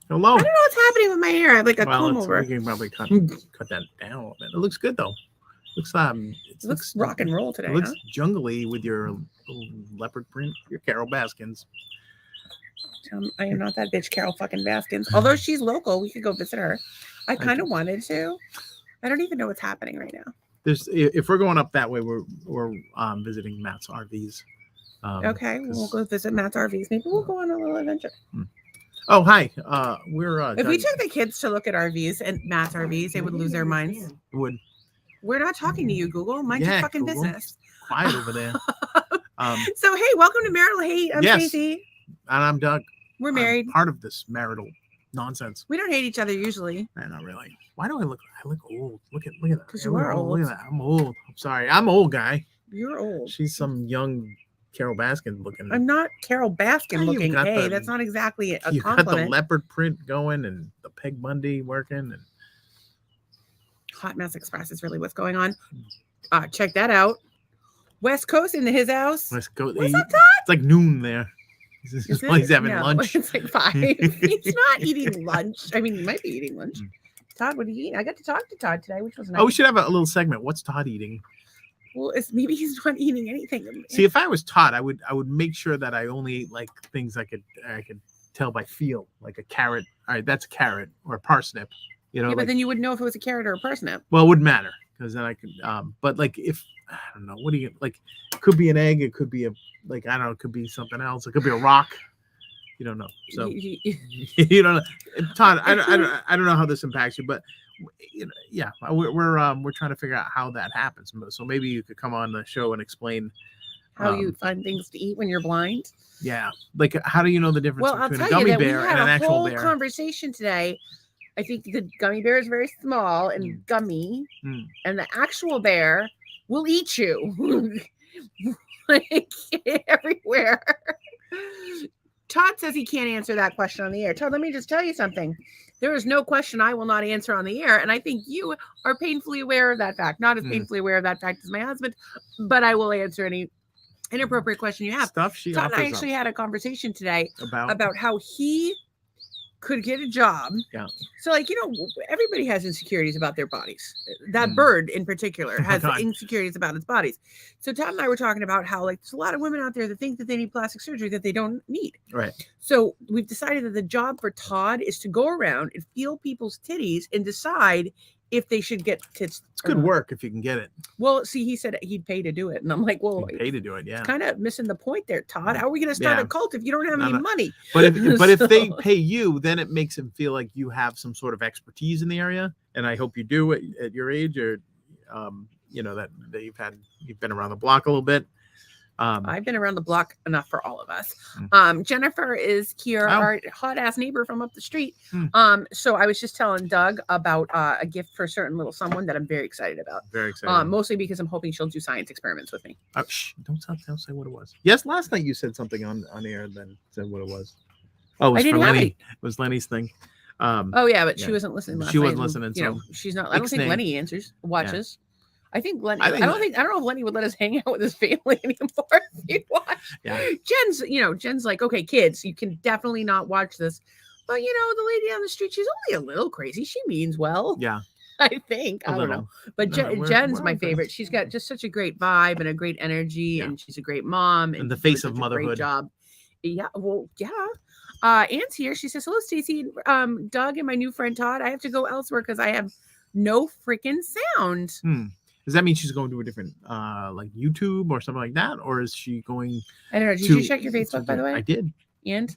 Hello. I don't know what's happening with my hair. I have like a comb over. We can probably cut that down a little bit. It looks good though. It looks rock and roll today. It looks jungly with your little leopard print. Your Carol Baskins. I am not that bitch, Carol fucking Baskins. Although she's local, we could go visit her. I kind of wanted to. I don't even know what's happening right now. If we're going up that way, we're visiting Matt's RVs. Okay, we'll go visit Matt's RVs. Maybe we'll go on a little adventure. Oh, hi. We're if we took the kids to look at RVs and Matt's RVs, they would lose their minds. Would. We're not talking to you, Google. Mind your fucking Google. business. Quiet over there. So, hey, welcome to Marital. Hey, I'm Stacey. And I'm Doug. We're married. I'm part of this marital nonsense. We don't hate each other usually. Not really. Why do I look old? Look at that. Because you are old. Look at that. I'm old. I'm sorry. I'm old guy. You're old. She's some young Carol Baskin looking. I'm not Carol Baskin looking. Hey, that's not exactly a compliment. You got the leopard print going and the Peg Bundy working. And Hot Mess Express is really what's going on. Check that out. West Coast into his house. West Coast. What's up, Todd? It's like noon there. He's having lunch. It's like 5. He's not eating lunch. I mean, he might be eating lunch. Todd, what are you eating? I got to talk to Todd today, which was nice. Oh, we should have a little segment. What's Todd eating? Well, maybe he's not eating anything. See, if I was Todd, I would make sure that I only ate like things I could tell by feel, like a carrot. All right, that's a carrot or a parsnip. You know, but then you wouldn't know if it was a carrot or a parsnip. Well, it wouldn't matter because then I could. But like if I don't know, what do you like? It could be an egg. It could be I don't know. It could be something else. It could be a rock. You don't know. So you don't know, Todd. I don't know how this impacts you, but yeah, we're trying to figure out how that happens. So maybe you could come on the show and explain how you find things to eat when you're blind. Yeah, like how do you know the difference between a gummy bear and an actual bear? We had a whole conversation today. I think the gummy bear is very small and gummy, and the actual bear will eat you like everywhere. Todd says he can't answer that question on the air. Todd, let me just tell you something. There is no question I will not answer on the air. And I think you are painfully aware of that fact. Not as painfully aware of that fact as my husband, but I will answer any inappropriate question you have. Todd and I actually had a conversation today about how he could get a job. Yeah. So everybody has insecurities about their bodies. That bird in particular has insecurities about its bodies. So Todd and I were talking about how there's a lot of women out there that think that they need plastic surgery that they don't need. Right. So we've decided that the job for Todd is to go around and feel people's titties and decide if they should get tits. It's good work if you can get it. Well, see, he said he'd pay to do it. And I'm like, well, he'd pay to do it. Yeah. Kind of missing the point there, Todd. How are we going to start a cult if you don't have any money? But if they pay you, then it makes them feel like you have some sort of expertise in the area. And I hope you do at your age, or, that you've been around the block a little bit. I've been around the block enough for all of us. Jennifer is here, our hot ass neighbor from up the street. So I was just telling Doug about a gift for a certain little someone that I'm very excited about. Very excited. Mostly because I'm hoping she'll do science experiments with me. Don't say what it was. Yes, last night you said something on air, then said what it was. Oh, it was for Lenny. It was Lenny's thing. She wasn't listening last night. She wasn't listening. So she's not. I don't think Lenny watches. I think Lenny. I don't know if Lenny would let us hang out with his family anymore if he'd watch. Yeah. Jen's like, okay, kids, you can definitely not watch this. But the lady on the street, she's only a little crazy. She means well. Yeah. I think. I don't know. But Jen's my favorite. She's got just such a great vibe and a great energy, and she's a great mom. And the face of motherhood. Great job. Yeah. Well, yeah. Anne's here. She says, hello, Stacey, Doug, and my new friend Todd. I have to go elsewhere because I have no freaking sound. Does that mean she's going to a different, like YouTube or something like that? Or is she going? I don't know. Did you check your Facebook, by the way? I did. And?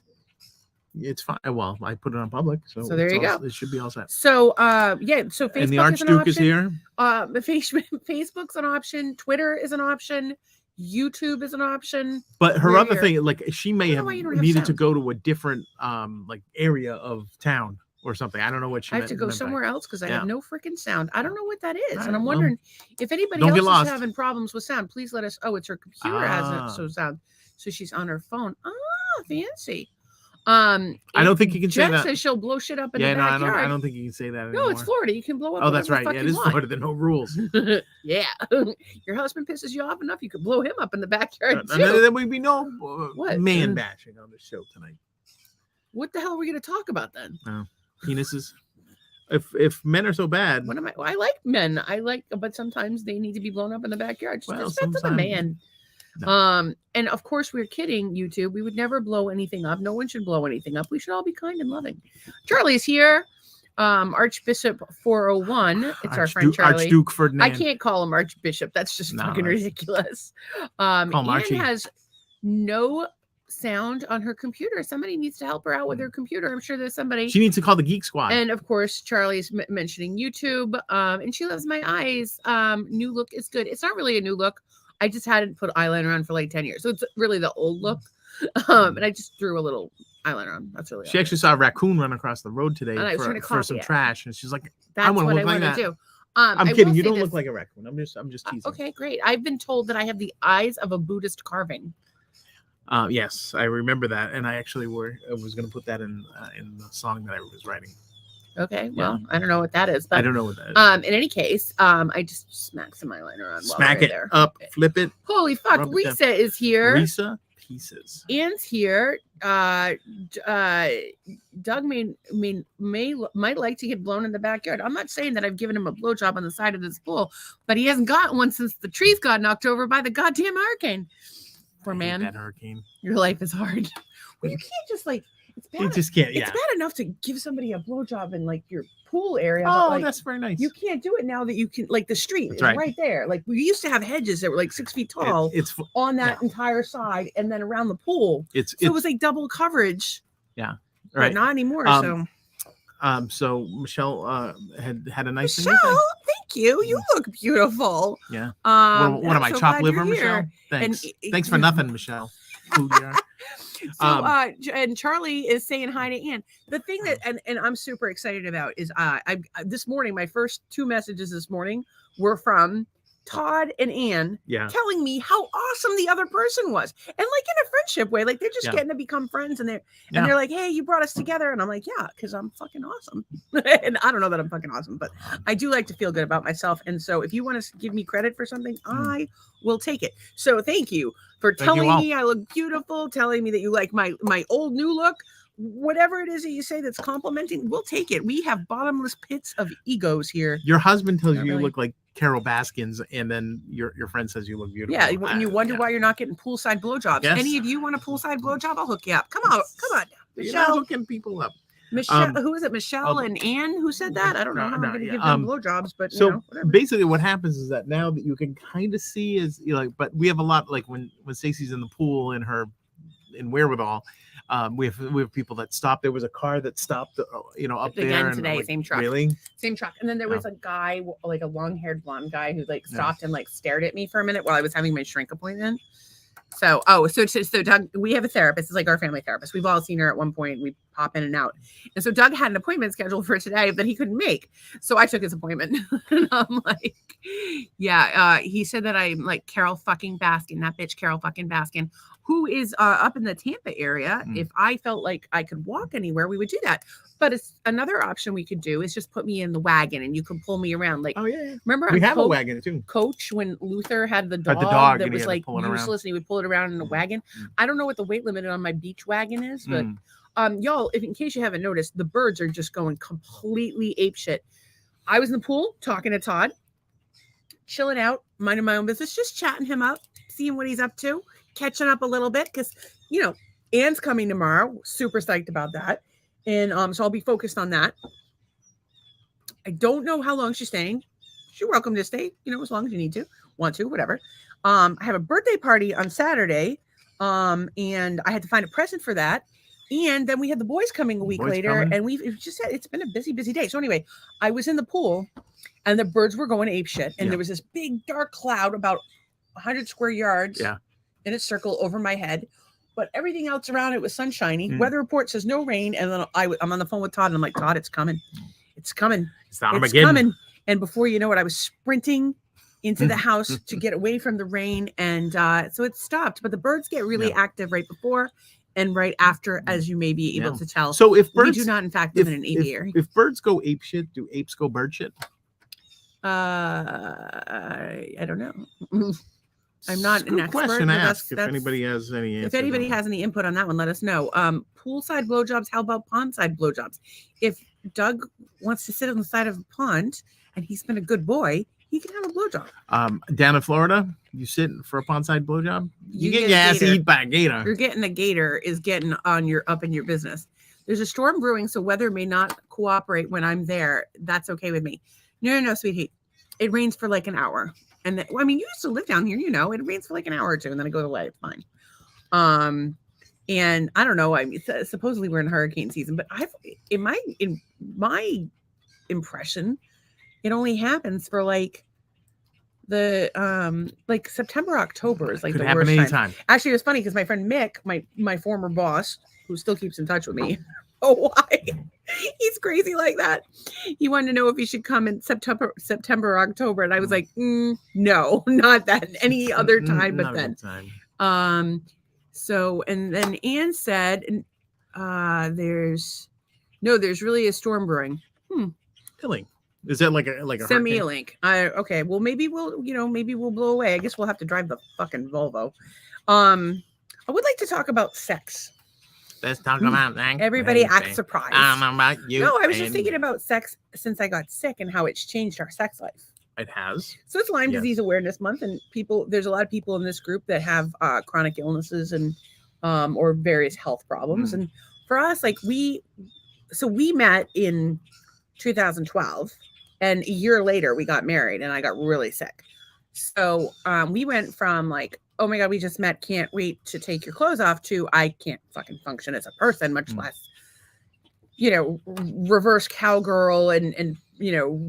It's fine. Well, I put it on public. So there you go. It should be all set. So, So Facebook and the Archduke is here. Facebook's an option. Twitter is an option. YouTube is an option. But her other thing, like she may have needed to go to a different, like area of town. Or something. I don't know what she I have to go somewhere else because I have no freaking sound. I don't know what that is. And I'm wondering if anybody else is having problems with sound, please let us. Oh, it's her computer has it. So she's on her phone. Fancy. I don't think you can say that. Jen says she'll blow shit up in the backyard. I don't think you can say that anymore. No, it's Florida. You can blow up. Oh, that's right. Yeah, it is Florida. There are no rules. Yeah. Your husband pisses you off enough, you could blow him up in the backyard too. There would be no man bashing on the show tonight. What the hell are we going to talk about then? Penises. If men are so bad, what am I? Well, I like men. But sometimes they need to be blown up in the backyard. Just depends on the man. No. And of course we're kidding, YouTube. We would never blow anything up. No one should blow anything up. We should all be kind and loving. Charlie's here. Archbishop 401. It's our friend Charlie. Archduke Ferdinand. I can't call him Archbishop. That's just fucking ridiculous. Anne has no sound on her computer. Somebody needs to help her out with her computer. I'm sure there's somebody. She needs to call the Geek Squad. And of course, Charlie's mentioning YouTube. And she loves my eyes. New look is good. It's not really a new look. I just hadn't put eyeliner on for like 10 years. So it's really the old look. And I just threw a little eyeliner on. That's really. She actually saw a raccoon run across the road today for some trash, and she's like, "I want to look like that." Do. I'm kidding. You don't look like a raccoon. I'm just teasing. Okay, great. I've been told that I have the eyes of a Buddhist carving. Yes, I remember that, and I actually was going to put that in the song that I was writing. Okay, well, I don't know what that is. But, I don't know what that is. In any case, I just smacked some eyeliner on. Smack it up, flip it. Holy fuck! Risa is here. Risa pieces. Anne's here. Doug might like to get blown in the backyard. I'm not saying that I've given him a blowjob on the side of this pool, but he hasn't gotten one since the trees got knocked over by the goddamn hurricane. Poor man. That hurricane. Your life is hard. Well, you can't just like. It's bad. You just can't. Yeah. It's bad enough to give somebody a blowjob in like your pool area. Oh, like, that's very nice. You can't do it now that you can. Like the street is right there. Like we used to have hedges that were like 6 feet tall. It's on that entire side, and then around the pool. It was like double coverage. Yeah. Right. But not anymore. So Michelle had a nice Michelle, thank you. You look beautiful. Yeah. What am I, chopped liver, Michelle? Thanks. Thanks for nothing, Michelle. So and Charlie is saying hi to Anne. The thing that and I'm super excited about is I this morning, my first 2 messages this morning were from Todd and Anne telling me how awesome the other person was. And like in a friendship way, like they're just getting to become friends, and they're like, hey, you brought us together. And I'm like, yeah, because I'm fucking awesome. And I don't know that I'm fucking awesome, but I do like to feel good about myself. And so if you want to give me credit for something, I will take it. So thank you for telling me I look beautiful, telling me that you like my old new look. Whatever it is that you say that's complimenting, we'll take it. We have bottomless pits of egos here. Your husband tells you look like Carol Baskins, and then your friend says you look beautiful. Yeah, and you wonder why you're not getting poolside blowjobs. Yes. Any of you want a poolside blowjob? I'll hook you up. Come on, Michelle. You're not hooking people up. Michelle, who is it? Michelle and Anne who said that? I don't know how I'm going to give them blowjobs, but so basically, what happens is that now that you can kind of see is but we have a lot like when Stacey's in the pool in Wherewithal. We have people that stop. There was a car that stopped, up there. Again today, same truck. Really? Same truck. And then there was a guy, like a long-haired blonde guy, who like stopped and like stared at me for a minute while I was having my shrink appointment. So, so Doug, we have a therapist. It's like our family therapist. We've all seen her at one point. We pop in and out. And so Doug had an appointment scheduled for today that he couldn't make. So I took his appointment. And I'm like, he said that I'm like Carol fucking Baskin, that bitch Carol fucking Baskin, who is up in the Tampa area. If I felt like I could walk anywhere, we would do that. But it's another option we could do is just put me in the wagon and you can pull me around. Like, remember we have a wagon too. Coach, when Luther had the dog that was like useless and he would pull it around in a wagon. I don't know what the weight limit on my beach wagon is, but y'all, if in case you haven't noticed, the birds are just going completely apeshit. I was in the pool talking to Todd, chilling out, minding my own business, just chatting him up, seeing what he's up to, catching up a little bit because Anne's coming tomorrow. Super psyched about that. And so I'll be focused on that. I don't know how long she's staying. You're welcome to stay, as long as you want to, whatever. I have a birthday party on Saturday. And I had to find a present for that. And then we had the boys coming a week later. And it's been a busy, busy day. So anyway, I was in the pool and the birds were going ape shit. And there was this big dark cloud about 100 square yards in a circle over my head. But everything else around it was sunshiny. Weather report says no rain. And then I'm on the phone with Todd and I'm like, Todd, it's coming. It's coming. It's coming. And before you know it, I was sprinting into the house to get away from the rain. And so it stopped. But the birds get really active right before and right after, as you may be able to tell. So if birds, we do not, in fact, live in an aviary. If birds go ape shit, do apes go bird shit? I don't know. I'm not an expert. Question but ask if anybody has any answers. If anybody has any input on that one, let us know. Poolside blowjobs. How about pondside blowjobs? If Doug wants to sit on the side of a pond and he's been a good boy, he can have a blowjob. Down in Florida, you sit for a pondside blowjob, you get a your ass gator. eaten by a gator. You're getting a gator is getting on your up in your business. There's a storm brewing, so weather may not cooperate when I'm there. That's okay with me. No, sweetie. It rains for like an hour. And then, well, I mean, you used to live down here, you know, it rains for like an hour or two and then it goes away. It's fine. And I don't know. I mean, supposedly we're in hurricane season, but in my impression, it only happens for like the like September, October is like Could the happen worst anytime. Actually, it was funny because my friend Mick, my former boss, who still keeps in touch with me. Oh, why? He's crazy like that. He wanted to know if he should come in September or October, and I was like, no, not that. Any other time but then. So, and then Anne said, there's really a storm brewing. Killing. Is that like a send me a link? Okay. Well, maybe we'll blow away. I guess we'll have to drive the fucking Volvo. I would like to talk about sex. Let's talk about that. Everybody acts surprised. I don't know about you. No, I was just thinking about sex since I got sick and how it's changed our sex life. It has. So it's Lyme Disease Awareness Month, and there's a lot of people in this group that have chronic illnesses and or various health problems. And for us, like we met in 2012, and a year later we got married, and I got really sick. So we went from like, oh my God, we just met, can't wait to take your clothes off, to I can't fucking function as a person, much less, reverse cowgirl and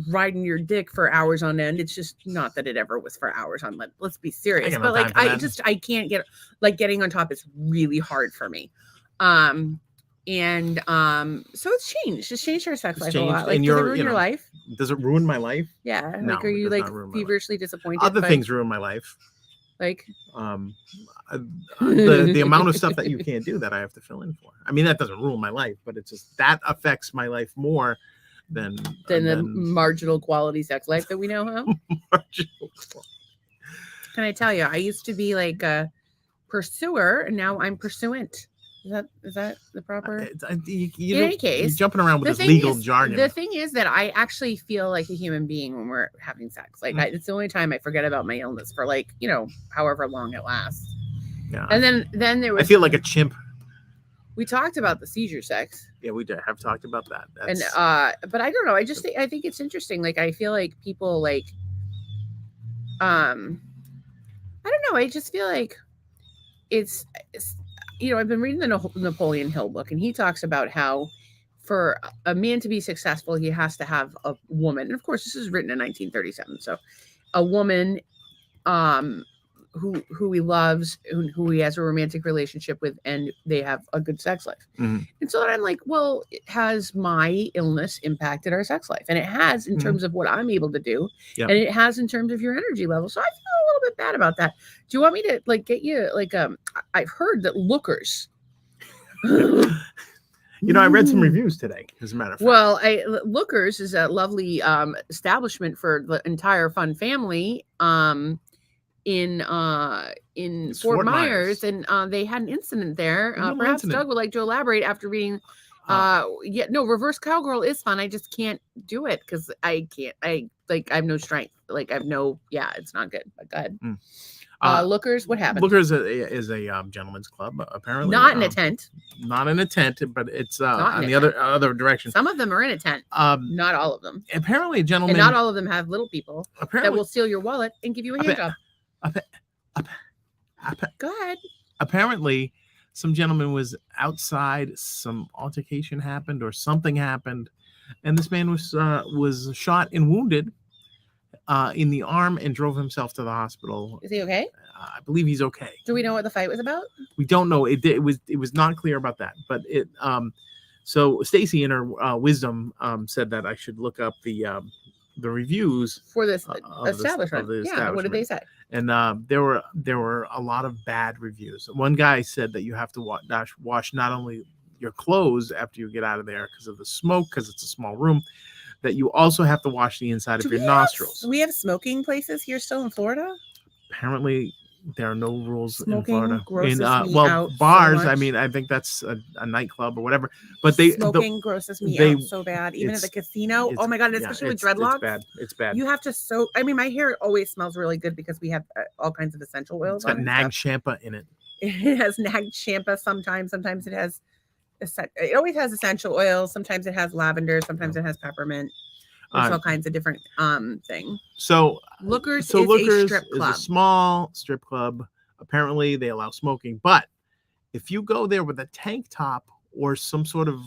riding your dick for hours on end. It's just not that it ever was for hours on end. Let's be serious. But like, I can't get, like, getting on top is really hard for me. So it's changed. It's changed our sex life a lot. Like, does it ruin your life? Does it ruin my life? Yeah. No, like, are you like feverishly disappointed? Other things ruin my life. Like, the amount of stuff that you can't do that I have to fill in for. I mean, that doesn't ruin my life, but it's just that affects my life more than the marginal quality sex life that we now have. Can I tell you? I used to be like a pursuer, and now I'm pursuant. Is that the proper? In any case, you're jumping around with this legal jargon. The thing is that I actually feel like a human being when we're having sex. Like it's the only time I forget about my illness for like however long it lasts. Yeah. And then there was. I feel like a chimp. We talked about the seizure sex. Yeah, we have talked about that. And but I don't know. I think it's interesting. Like I feel like people like, I don't know. I just feel like it's I've been reading the Napoleon Hill book, and he talks about how for a man to be successful, he has to have a woman. And of course, this is written in 1937. So a woman who he loves, who he has a romantic relationship with, and they have a good sex life. And so I'm like, well, has my illness impacted our sex life? And it has in terms of what I'm able to do. Yep. And it has in terms of your energy level. So I feel a little bit bad about that. Do you want me to like get you like I've heard that Lookers. I read some reviews today, as a matter of fact. Well, Lookers is a lovely establishment for the entire fun family in Fort Myers, and they had an incident there. Perhaps Doug would like to elaborate after reading. Reverse cowgirl is fun. I just can't do it because I have no strength. Like I have no. Yeah, it's not good. But go ahead. Lookers, what happened? Lookers is a gentleman's club, apparently. Not in a tent. Not in a tent, but it's on the other direction. Some of them are in a tent. Not all of them. Apparently, gentlemen. And not all of them have little people that will steal your wallet and give you a handjob. Go ahead. Apparently, some gentleman was outside. Some altercation happened, or something happened, and this man was shot and wounded in the arm and drove himself to the hospital. Is he okay? I believe he's okay. Do we know what the fight was about? We don't know. It was not clear about that, but so Stacy, in her wisdom, said that I should look up the reviews for this establishment. What did they say? And there were a lot of bad reviews. One guy said that you have to wash not only your clothes after you get out of there because of the smoke, because it's a small room, that you also have to wash the inside of your nostrils. We have smoking places here still in Florida? Apparently, There are no rules Smoking in Florida. grosses me well, out bars. so I much. mean, I think that's a nightclub or whatever. But Smoking grosses me out so bad. Even at the casino. Oh my god! Especially with dreadlocks. It's bad. It's bad. You have to soak. I mean, my hair always smells really good because we have all kinds of essential oils. It's got nag champa in it. It has nag champa sometimes. Sometimes it has. It always has essential oils. Sometimes it has lavender. Sometimes it has peppermint. There's all kinds of different thing. So Lookers is a strip club. Is a small strip club. Apparently, they allow smoking, but if you go there with a tank top or some sort of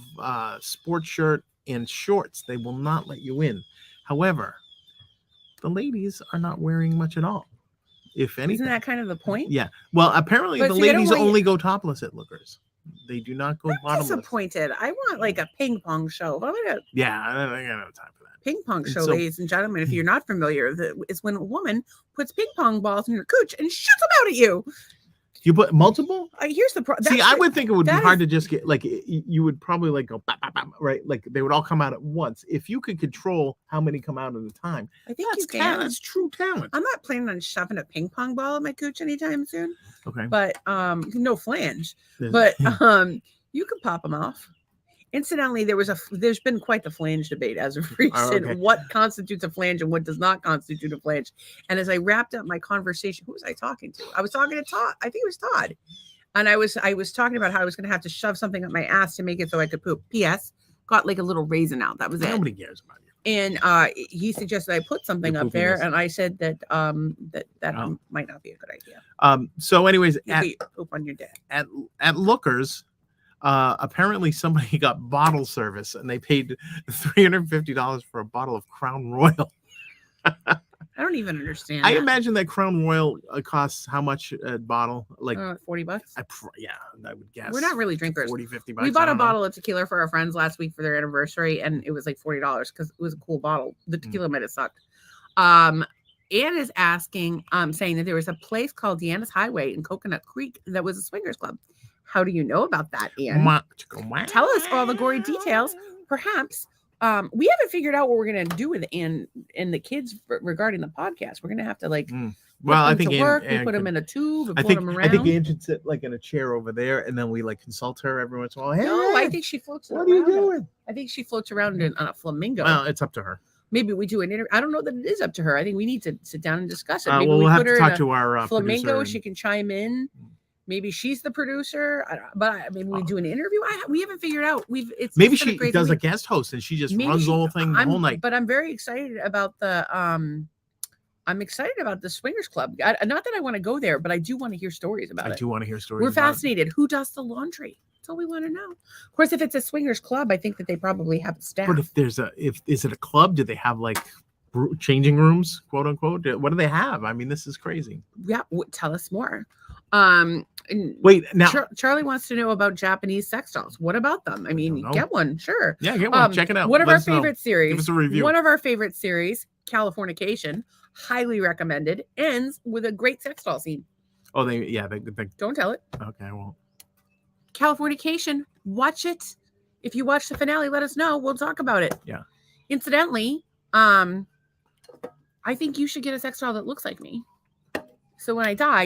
sports shirt and shorts, they will not let you in. However, the ladies are not wearing much at all. If anything, isn't that kind of the point? Yeah. Well, apparently the ladies only go topless at Lookers. They do not go bottomless. I'm disappointed. I want like a ping pong show. Yeah, I got no time for that. Ping pong show, ladies and gentlemen. If you're not familiar, is when a woman puts ping pong balls in your cooch and shoots them out at you. You put multiple? Here's the problem. See, I would think it would be hard to just get, like, you would probably like go, bah, bah, bah, right? Like they would all come out at once. If you could control how many come out at a time, I think you can. That's true talent. I'm not planning on shoving a ping pong ball in my cooch anytime soon. Okay. But no flange. But you can pop them off. Incidentally, there's been quite the flange debate as of recent. Okay. What constitutes a flange and what does not constitute a flange? And as I wrapped up my conversation, who was I talking to? I was talking to Todd. I think it was Todd. And I was talking about how I was going to have to shove something up my ass to make it so I could poop. P.S. Got like a little raisin out. That was it. Nobody cares about you. And he suggested I put something up there, and I said that that might not be a good idea. So, anyways, poop on your dad at Lookers. Apparently somebody got bottle service and they paid $350 for a bottle of Crown Royal. I don't even understand. I imagine that Crown Royal costs how much a bottle? Like $40? Yeah, I would guess. We're not really drinkers. 40, 50 we bought a bottle of tequila for our friends last week for their anniversary, and it was like $40 because it was a cool bottle. The tequila might have sucked. Ann is asking, saying that there was a place called Deanna's Highway in Coconut Creek that was a swingers club. How do you know about that, Ian? Tell us all the gory details. Perhaps we haven't figured out what we're going to do with Ian and the kids regarding the podcast. We're going to have to well, I think we put them in a tube and pull them around. I think Ann should sit like in a chair over there, and then we like consult her every once in a while. Hey, no, I think she floats around. What are you doing? I think she floats around on a flamingo. Well, it's up to her. Maybe we do an interview. I don't know that it is up to her. I think we need to sit down and discuss it. Maybe we'll have to talk to our flamingo. She can chime in. Maybe she's the producer, but maybe we do an interview. We haven't figured out. Maybe she does a guest host and she just runs the whole thing the whole night. But I'm very excited about the swingers club. Not that I want to go there, but I do want to hear stories about it. I do want to hear stories. We're fascinated. Who does the laundry? That's all we want to know. Of course, if it's a swingers club, I think that they probably have staff. But is it a club? Do they have like changing rooms, quote unquote? What do they have? I mean, this is crazy. Yeah, tell us more. Wait, now Charlie wants to know about Japanese sex dolls. What about them? I mean, get one, sure. Yeah, get one. Check it out. One of our favorite series. Give us a review. One of our favorite series, Californication, highly recommended, ends with a great sex doll scene. Oh, they don't tell it. Okay, I won't. Californication, watch it. If you watch the finale, let us know. We'll talk about it. Yeah. Incidentally, I think you should get a sex doll that looks like me. So when I die,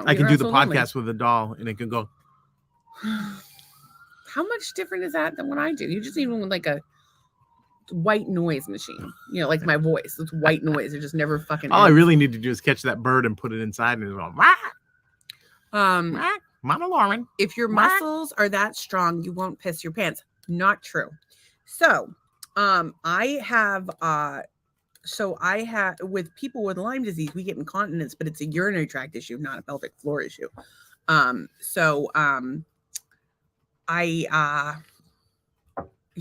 I can do the podcast with a doll, and it can go. How much different is that than what I do? You just need one with like a white noise machine. Like my voice. It's white noise. It just never fucking. All ends. I really need to do is catch that bird and put it inside, and it's going. Mama Lauren. If your muscles are that strong, you won't piss your pants. Not true. So, I have with people with Lyme disease, we get incontinence, but it's a urinary tract issue, not a pelvic floor issue. If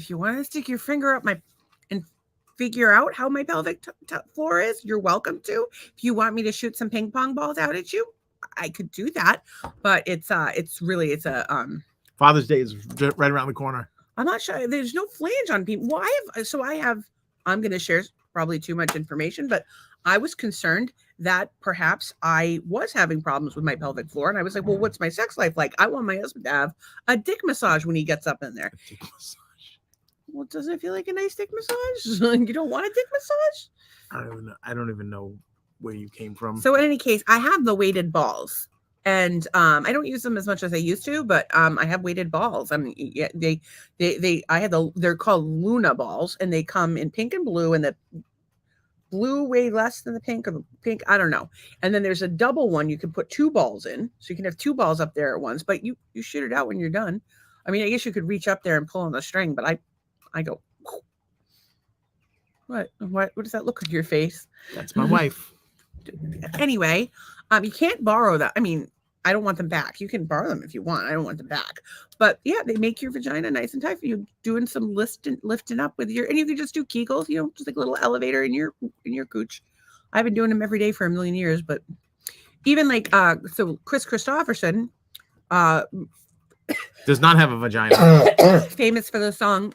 you want to stick your finger up and figure out how my pelvic floor is, you're welcome to. If you want me to shoot some ping pong balls out at you, I could do that. But it's really Father's Day is right around the corner. I'm not sure. There's no flange on people. Well, I'm going to share probably too much information, but I was concerned that perhaps I was having problems with my pelvic floor. And I was like, well, what's my sex life like? I want my husband to have a dick massage when he gets up in there. A dick massage. Well, doesn't it feel like a nice dick massage? You don't want a dick massage? I don't even know where you came from. So in any case, I have the weighted balls. And I don't use them as much as I used to, but I have weighted balls. I mean, yeah, they're called Luna balls, and they come in pink and blue, and the blue weigh less than the pink, or the pink, I don't know. And then there's a double one you can put 2 balls in, so you can have 2 balls up there at once. But you shoot it out when you're done. I mean, I guess you could reach up there and pull on the string, but I go. What does that look on your face? That's my wife. Anyway, you can't borrow that. I mean, I don't want them back. You can borrow them if you want. I don't want them back. But yeah, they make your vagina nice and tight for you, doing some lifting up with and you can just do Kegels, just like a little elevator in your cooch. I've been doing them every day for a million years, but even like so Chris Christopherson does not have a vagina. Famous for the song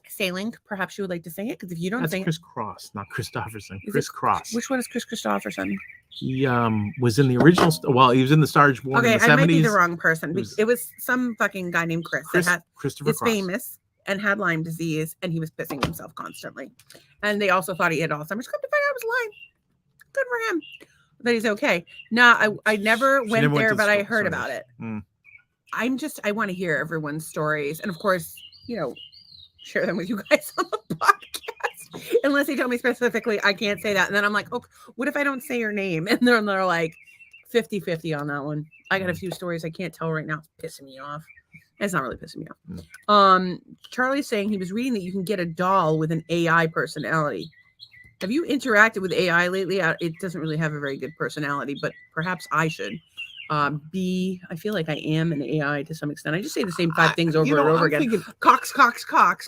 Sailing. Perhaps you would like to sing it, because if you don't That's sing, Chris Cross, not Christopherson. Chris Cross. Which one is Chris Christopherson? He was in the original. Well, he was in the Stars Born in the 70s. I might be the wrong person. It was some fucking guy named Chris that Christopher is Cross. famous and had Lyme disease, and he was pissing himself constantly. And they also thought he had Alzheimer's. Come to find out it was Lyme. Good for him. But he's okay. No, I never went there, but I heard about it. I want to hear everyone's stories, and of course, share them with you guys on the podcast. Unless they tell me specifically, I can't say that. And then I'm like, okay, what if I don't say your name? And they're like 50-50 on that one. I got a few stories I can't tell right now. It's pissing me off. It's not really pissing me off. Charlie's saying he was reading that you can get a doll with an AI personality. Have you interacted with AI lately? It doesn't really have a very good personality, but perhaps I should. I feel like I am an AI to some extent. I just say the same 5 things over and over again. Thinking, Cox.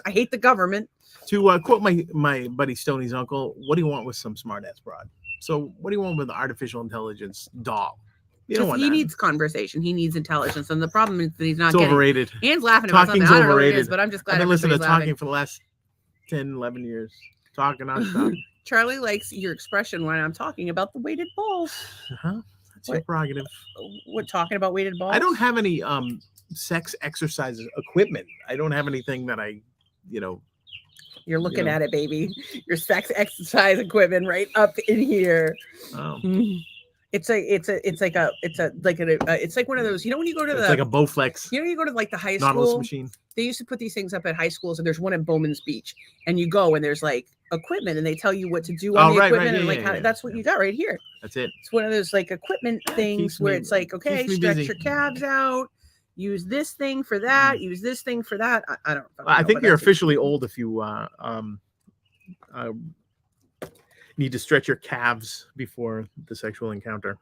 I hate the government. To quote my buddy Stoney's uncle, what do you want with some smart ass broad? So what do you want with an artificial intelligence doll? You don't want he needs conversation. He needs intelligence. And the problem is that he's not getting overrated. Ian's laughing about something. I don't know what it is, but I'm just glad I've been listening to laughing. talking for the last 10, 11 years. Talking on stuff. Charlie likes your expression when I'm talking about the weighted balls. Uh-huh. Your prerogative. What, talking about weighted balls? I don't have any sex exercise equipment. I don't have anything that You're looking at it, baby. Your sex exercise equipment right up in here. Oh. It's like one of those. When you go to it's like a Bowflex. You go to like the high Nautilus school machine. They used to put these things up at high schools, and there's one in Bowman's Beach, and you go and there's like equipment, and they tell you what to do on the equipment, and like that's what you got right here. That's it. It's one of those like equipment things where it's like, okay, stretch your calves out, use this thing for that, use this thing for that. I don't know. I think you're officially old if you need to stretch your calves before the sexual encounter.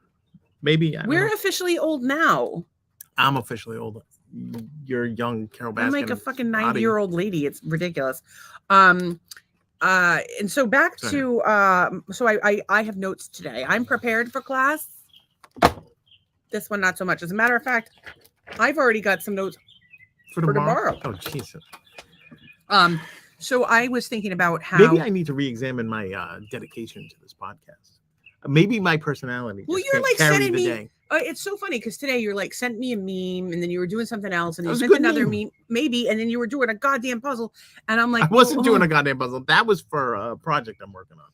Maybe we're officially old now. I'm officially old. You're young, Carol Baskin. I'm like a fucking 90-year-old lady. It's ridiculous. And so back to so I have notes today. I'm prepared for class. This one not so much. As a matter of fact, I've already got some notes for tomorrow. Oh Jesus. So I was thinking about how maybe I need to re-examine my dedication to this podcast. Maybe my personality. Well, you're like sending me. It's so funny because today you're like sent me a meme, and then you were doing something else, and you sent another meme, maybe, and then you were doing a goddamn puzzle, and I'm like, I wasn't doing a goddamn puzzle. That was for a project I'm working on.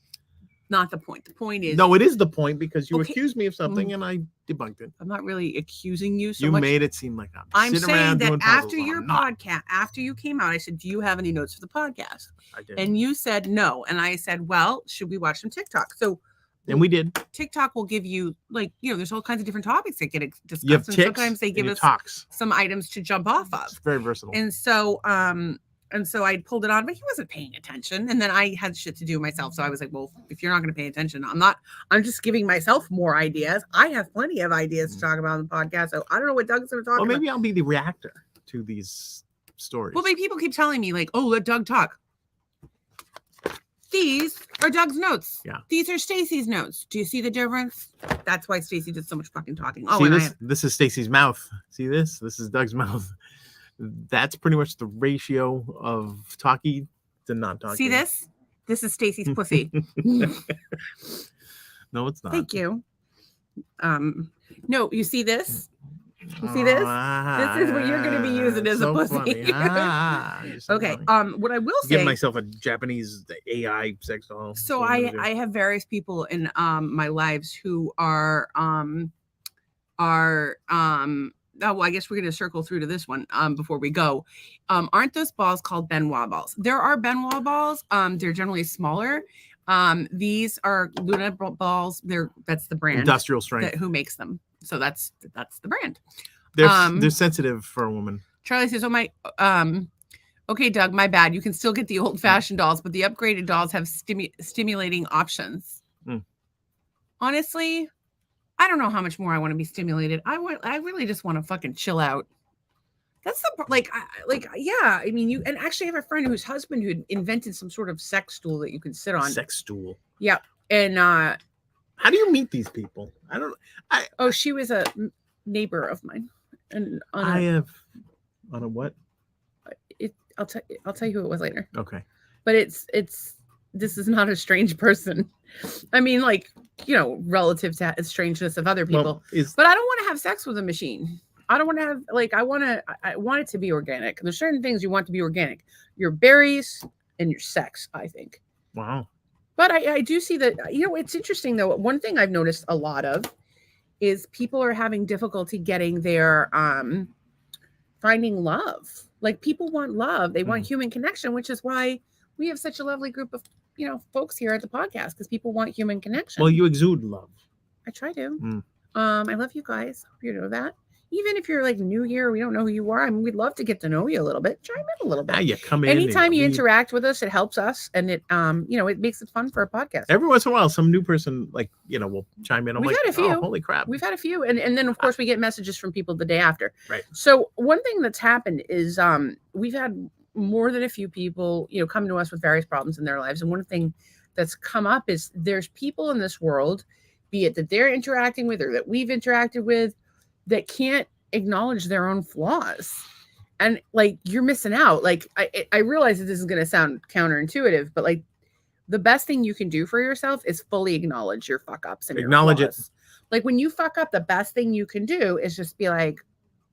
Not the point. The point is no, it is the point because you accused me of something and I debunked it. I'm not really accusing you so you much. You made it seem like I'm saying that after your podcast, after you came out, I said, do you have any notes for the podcast? I did. And you said no. And I said, well, should we watch some TikTok? So and we did. TikTok will give you there's all kinds of different topics that get discussed. And sometimes they give us some items to jump off of. It's very versatile. And so I pulled it on, but he wasn't paying attention. And then I had shit to do myself. So I was like, well, if you're not going to pay attention, I'm just giving myself more ideas. I have plenty of ideas to talk about on the podcast. So I don't know what Doug's going to talk about. Well, maybe I'll be the reactor to these stories. Well, people keep telling me like, oh, let Doug talk. These are Doug's notes. Yeah. These are Stacy's notes. Do you see the difference? That's why Stacy did so much fucking talking. Oh, see this is Stacy's mouth. See this? This is Doug's mouth. That's pretty much the ratio of talkie to not talkie. See this? This is Stacy's pussy. No, it's not. Thank you. No, you see this? You see this? This is what you're going to be using as a pussy. Okay. What I will say, give myself a Japanese AI sex doll. So I have various people in my lives who are oh, well, I guess we're going to circle through to this one before we go. Aren't those balls called Benoit balls? There are Benoit balls. They're generally smaller. These are Luna balls. That's the brand. Industrial strength. Who makes them? So that's the brand. They're sensitive for a woman. Charlie says, "Oh my, okay, Doug, my bad. You can still get the old-fashioned dolls, but the upgraded dolls have stimulating options." Honestly, I don't know how much more I want to be stimulated. I really just want to fucking chill out. That's the yeah. I mean, you and actually have a friend whose husband who invented some sort of sex stool that you can sit on. Sex stool. Yeah, and how do you meet these people? I don't. Oh, she was a neighbor of mine, and on a what? I'll tell you who it was later. Okay. But this is not a strange person. I mean, like, you know, relative to the strangeness of other people. But I don't want to have sex with a machine. I don't want to have, like, I want it to be organic. There's certain things you want to be organic. Your berries and your sex, I think. Wow. But I do see that, you know, it's interesting, though. One thing I've noticed a lot of is people are having difficulty getting their, finding love. Like, people want love. They want human connection, which is why we have such a lovely group of, you know, folks here at the podcast, because people want human connection. Well, you exude love. I try to. I love you guys. Hope you know that. Even if you're like new here, we don't know who you are. I mean, we'd love to get to know you a little bit. Chime in a little bit. Yeah, come in. Anytime you interact with us, it helps us, and it, you know, it makes it fun for a podcast. Every once in a while, some new person, like, you know, will chime in. We've had a few. Oh, holy crap. We've had a few, and then of course we get messages from people the day after. Right. So one thing that's happened is we've had more than a few people, you know, come to us with various problems in their lives, and one thing that's come up is there's people in this world, be it that they're interacting with or that we've interacted with, that can't acknowledge their own flaws. And like, you're missing out. Like, I realize that this is going to sound counterintuitive, but like, the best thing you can do for yourself is fully acknowledge your fuck ups and acknowledge your flaws. Like, when you fuck up, the best thing you can do is just be like,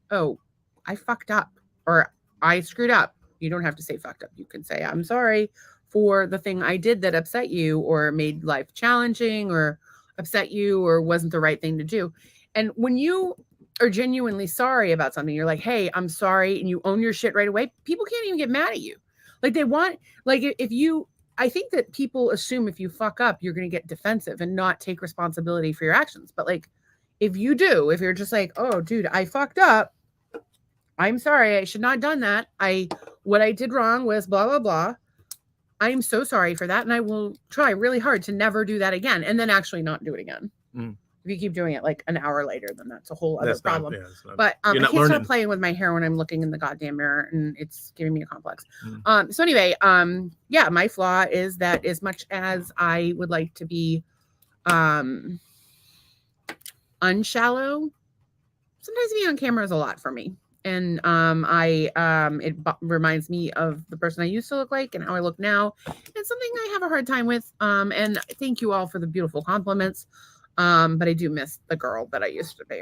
oh, I fucked up, or I screwed up. You don't have to say fucked up. You can say, I'm sorry for the thing I did that upset you, or made life challenging, or upset you, or wasn't the right thing to do. And when you are genuinely sorry about something, you're like, hey, I'm sorry, and you own your shit right away, people can't even get mad at you. Like, they want, like, if you, I think that people assume if you fuck up, you're going to get defensive and not take responsibility for your actions. But like, if you do, if you're just like, oh, dude, I fucked up, I'm sorry, I should not have done that. What I did wrong was blah, blah, blah. I am so sorry for that. And I will try really hard to never do that again. And then actually not do it again. If you keep doing it like an hour later, then that's a whole other problem. But I can't stop playing with my hair when I'm looking in the goddamn mirror, and it's giving me a complex. So anyway, yeah, my flaw is that as much as I would like to be unshallow, sometimes being on camera is a lot for me. And it reminds me of the person I used to look like and how I look now. It's something I have a hard time with. And thank you all for the beautiful compliments. But I do miss the girl that I used to be.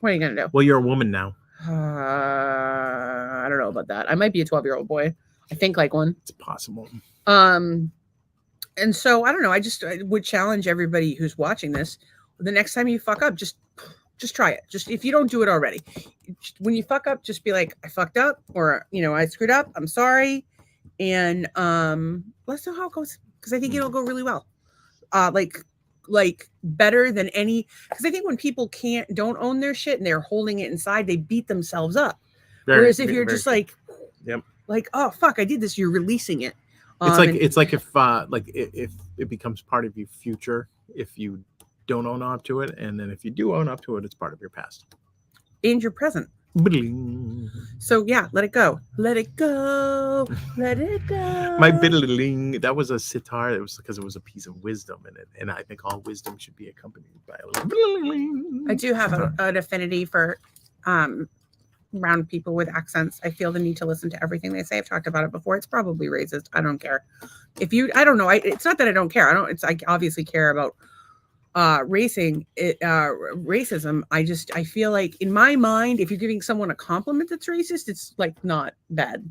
What are you going to do? Well, you're a woman now. I don't know about that. I might be a 12-year-old boy. I think like one. It's possible. And so I don't know. I would challenge everybody who's watching this. The next time you fuck up, just try it. Just, if you don't do it already, when you fuck up, just be like, I fucked up, or, you know, I screwed up. I'm sorry. And, let's know how it goes. Cause I think it'll go really well. Like better than any, because I think when people don't own their shit and they're holding it inside, they beat themselves up. Whereas if you're just like, like, oh fuck, I did this, you're releasing it. It's like if it becomes part of your future, if you don't own up to it, and then if you do own up to it, it's part of your past and your present. So yeah, let it go. Let it go. Let it go. My biddling, that was a sitar. It was because it was a piece of wisdom in it, and I think all wisdom should be accompanied by a little. I do have an affinity for round people with accents. I feel the need to listen to everything they say. I've talked about it before. It's probably racist. I don't care. I don't know. It's not that I don't care. I obviously care about racism, I feel like in my mind, if you're giving someone a compliment that's racist, it's like not bad.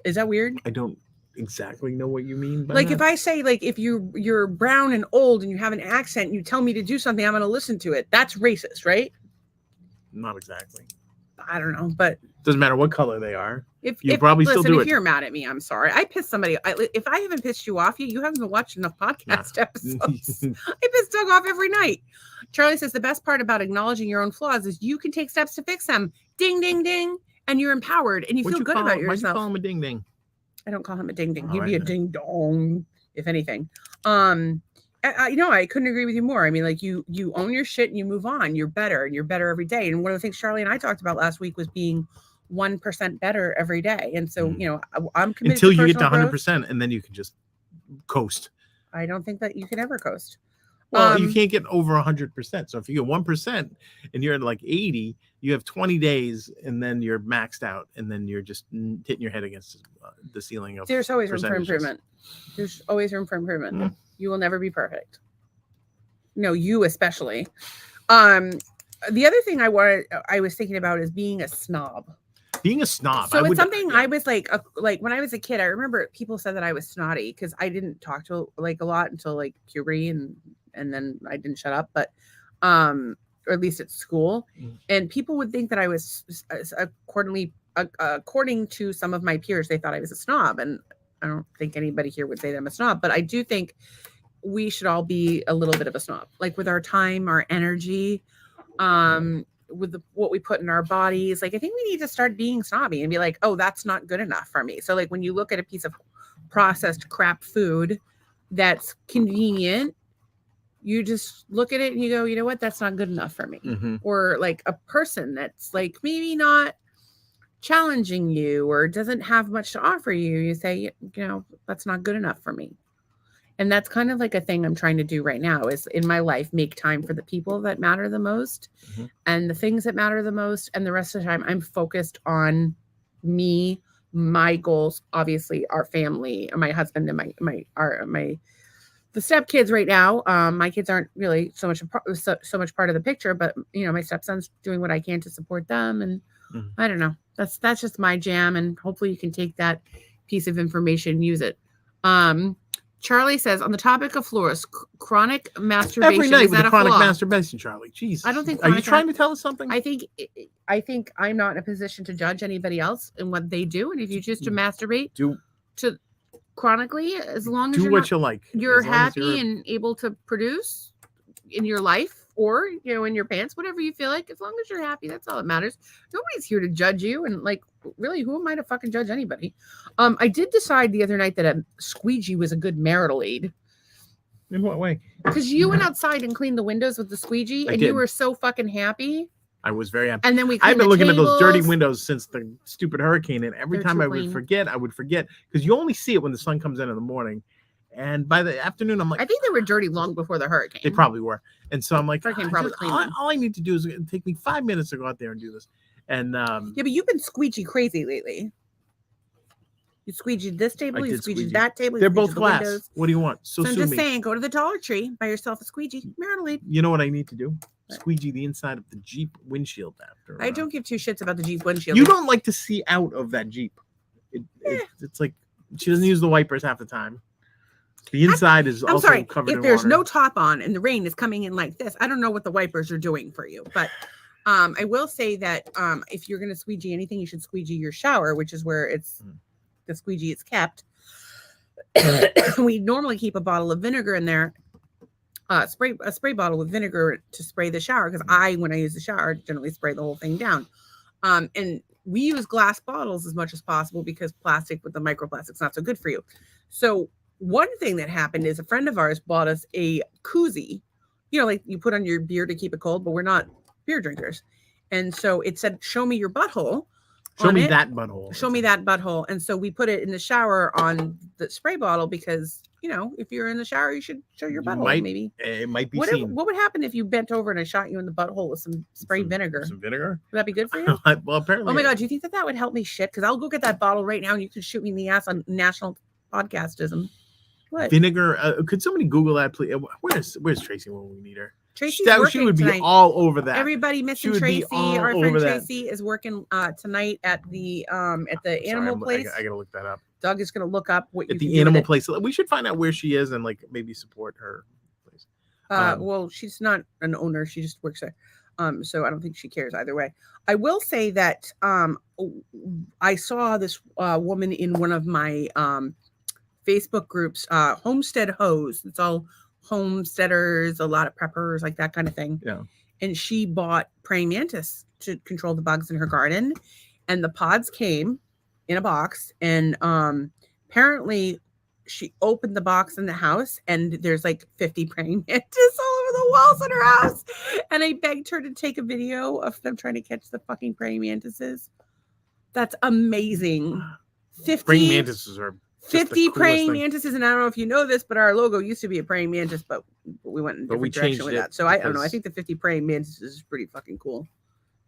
Is that weird? I don't exactly know what you mean by like that. If I say, like, if you're brown and old and you have an accent and you tell me to do something, I'm going to listen to it. That's racist, right? Not exactly. I don't know, but doesn't matter what color they are. If probably listen, still do if it. you're mad at me, I'm sorry. I pissed somebody. If I haven't pissed you off, you haven't been watching enough podcast episodes. I piss Doug off every night. Charlie says the best part about acknowledging your own flaws is you can take steps to fix them. Ding, ding, ding, and you're empowered and you feel good about yourself. Why'd you call him a ding ding? I don't call him a ding ding. He'd be a ding dong, if anything. I couldn't agree with you more. I mean, like you own your shit and you move on. You're better and you're better every day. And one of the things Charlie and I talked about last week was being 1% better every day. And so, I'm committed until you get to 100%, growth. and then you can just coast. I don't think that you can ever coast. Well, you can't get over 100%. So if you get 1% and you're at like 80, you have 20 days, and then you're maxed out, and then you're just hitting your head against the ceiling of. There's always room for improvement. There's always room for improvement. Mm-hmm. You will never be perfect. No, you especially. The other thing I was thinking about is being a snob. Being a snob. So it's something I was like when I was a kid, I remember people said that I was snotty because I didn't talk to like a lot until like puberty, and then I didn't shut up, but or at least at school. And people would think that I was according to some of my peers, they thought I was a snob, and I don't think anybody here would say that I'm a snob, but I do think we should all be a little bit of a snob, like with our time, our energy, with what we put in our bodies. Like, I think we need to start being snobby and be like, oh, that's not good enough for me. So like when you look at a piece of processed crap food that's convenient, you just look at it and you go, you know what, that's not good enough for me. Mm-hmm. Or like a person that's like maybe not challenging you or doesn't have much to offer you, you say, that's not good enough for me. And that's kind of like a thing I'm trying to do right now is in my life, make time for the people that matter the most, mm-hmm. and the things that matter the most. And the rest of the time I'm focused on me, my goals, obviously our family, my husband and the stepkids right now. My kids aren't really so much part of the picture, but my stepson's doing what I can to support them. And mm-hmm. I don't know, that's just my jam. And hopefully you can take that piece of information and use it. Charlie says, on the topic of floors, chronic masturbation. Every night with the chronic masturbation, Charlie. Jeez. I don't think. Are you trying to tell us something? I think I'm not in a position to judge anybody else and what they do. And if you choose to masturbate to chronically, as long as you're happy and able to produce in your life or in your pants, whatever you feel like, as long as you're happy, that's all that matters. Nobody's here to judge you, and like, really, who am I to fucking judge anybody? I did decide the other night that a squeegee was a good marital aid. In what way? Because you went outside and cleaned the windows with the squeegee, and you were so fucking happy. I was very happy. And then I've been looking at those dirty windows since the stupid hurricane, and every time I would forget because you only see it when the sun comes in the morning. And by the afternoon, I'm like, I think they were dirty long before the hurricane. They probably were. And so I'm like, all I need to do is take me 5 minutes to go out there and do this. And but you've been squeegee crazy lately. You squeegeed this table, you squeegeed that table. They're both glass. Windows. What do you want? So I'm just saying, go to the Dollar Tree, buy yourself a squeegee. Marital aid. You know what I need to do? Squeegee the inside of the Jeep windshield after. I don't give two shits about the Jeep windshield. You don't like to see out of that Jeep. It's like she doesn't use the wipers half the time. The inside is also covered in water. If there's no top on and the rain is coming in like this, I don't know what the wipers are doing for you. But I will say that if you're going to squeegee anything, you should squeegee your shower, which is where the squeegee is kept. We normally keep a bottle of vinegar in there, a spray bottle with vinegar to spray the shower, because when I use the shower, generally spray the whole thing down. And we use glass bottles as much as possible because plastic with the microplastic's not so good for you. So one thing that happened is a friend of ours bought us a koozie, like you put on your beer to keep it cold, but we're not beer drinkers. And so it said, show me your butthole. Show me that butthole. Show me that butthole. And so we put it in the shower on the spray bottle because, if you're in the shower, you should show your butthole, maybe. It might be seen. What would happen if you bent over and I shot you in the butthole with some spray vinegar? Some vinegar? Would that be good for you? Well, apparently. Oh my God, do you think that would help me shit? Because I'll go get that bottle right now and you can shoot me in the ass on national podcastism. What? Vinegar. Could somebody Google that, please? Where's Tracy when we need her? Tracy's working she would be tonight. all over that. Everybody missing Tracy. Our friend Tracy is working tonight at the animal place. I gotta look that up. Doug is gonna look up what at the animal place. We should find out where she is and like maybe support her place. Well, she's not an owner; she just works there. So I don't think she cares either way. I will say that I saw this woman in one of my Facebook groups, Homestead Hose. It's all homesteaders, a lot of preppers, like that kind of thing. Yeah. And she bought praying mantis to control the bugs in her garden, and the pods came in a box, and apparently she opened the box in the house and there's like 50 praying mantis all over the walls in her house, and I begged her to take a video of them trying to catch the fucking praying mantises. That's amazing. 50 praying mantises are 50 praying mantises, and I don't know if you know this, but our logo used to be a praying mantis, but we went in a different direction with that. So I don't know. I think the 50 praying mantises is pretty fucking cool.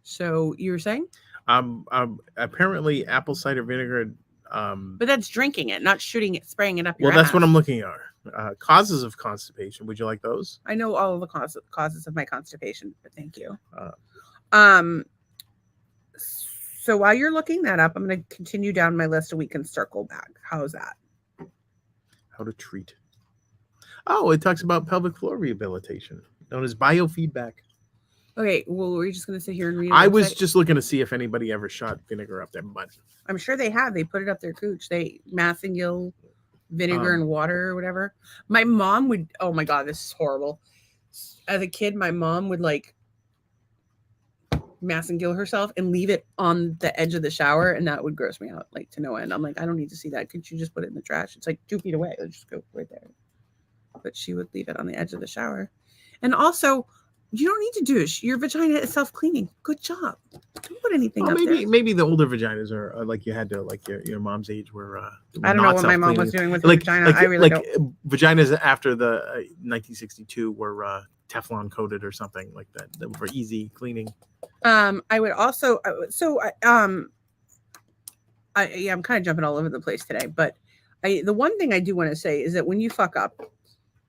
So you were saying? Apparently apple cider vinegar. But that's drinking it, not shooting it, spraying it up your Well, that's ass. what I'm looking at. Causes of constipation. Would you like those? I know all of the causes of my constipation, but thank you. So while you're looking that up, I'm going to continue down my list and we can circle back. How's that? How to treat. Oh, it talks about pelvic floor rehabilitation, known as biofeedback. Okay, well, we're just going to sit here and read. I was just looking to see if anybody ever shot vinegar up their butt. I'm sure they have. They put it up their cooch. They Massengill vinegar and water or whatever. My mom would. Oh my god, this is horrible. As a kid, my mom would like Massengill herself and leave it on the edge of the shower, and that would gross me out like to no end. I'm like, I don't need to see that. Could you just put it in the trash? It's like 2 feet away. Let's just go right there. But she would leave it on the edge of the shower, and also. You don't need to douche. Your vagina is self-cleaning. Good job. Don't put anything up there. Maybe the older vaginas are like you had to, like your mom's age were. I don't know what my mom was doing with her vagina. I really don't. Vaginas after the 1962 were Teflon coated or something like that for easy cleaning. I would also. I'm kind of jumping all over the place today, but the one thing I do want to say is that when you fuck up,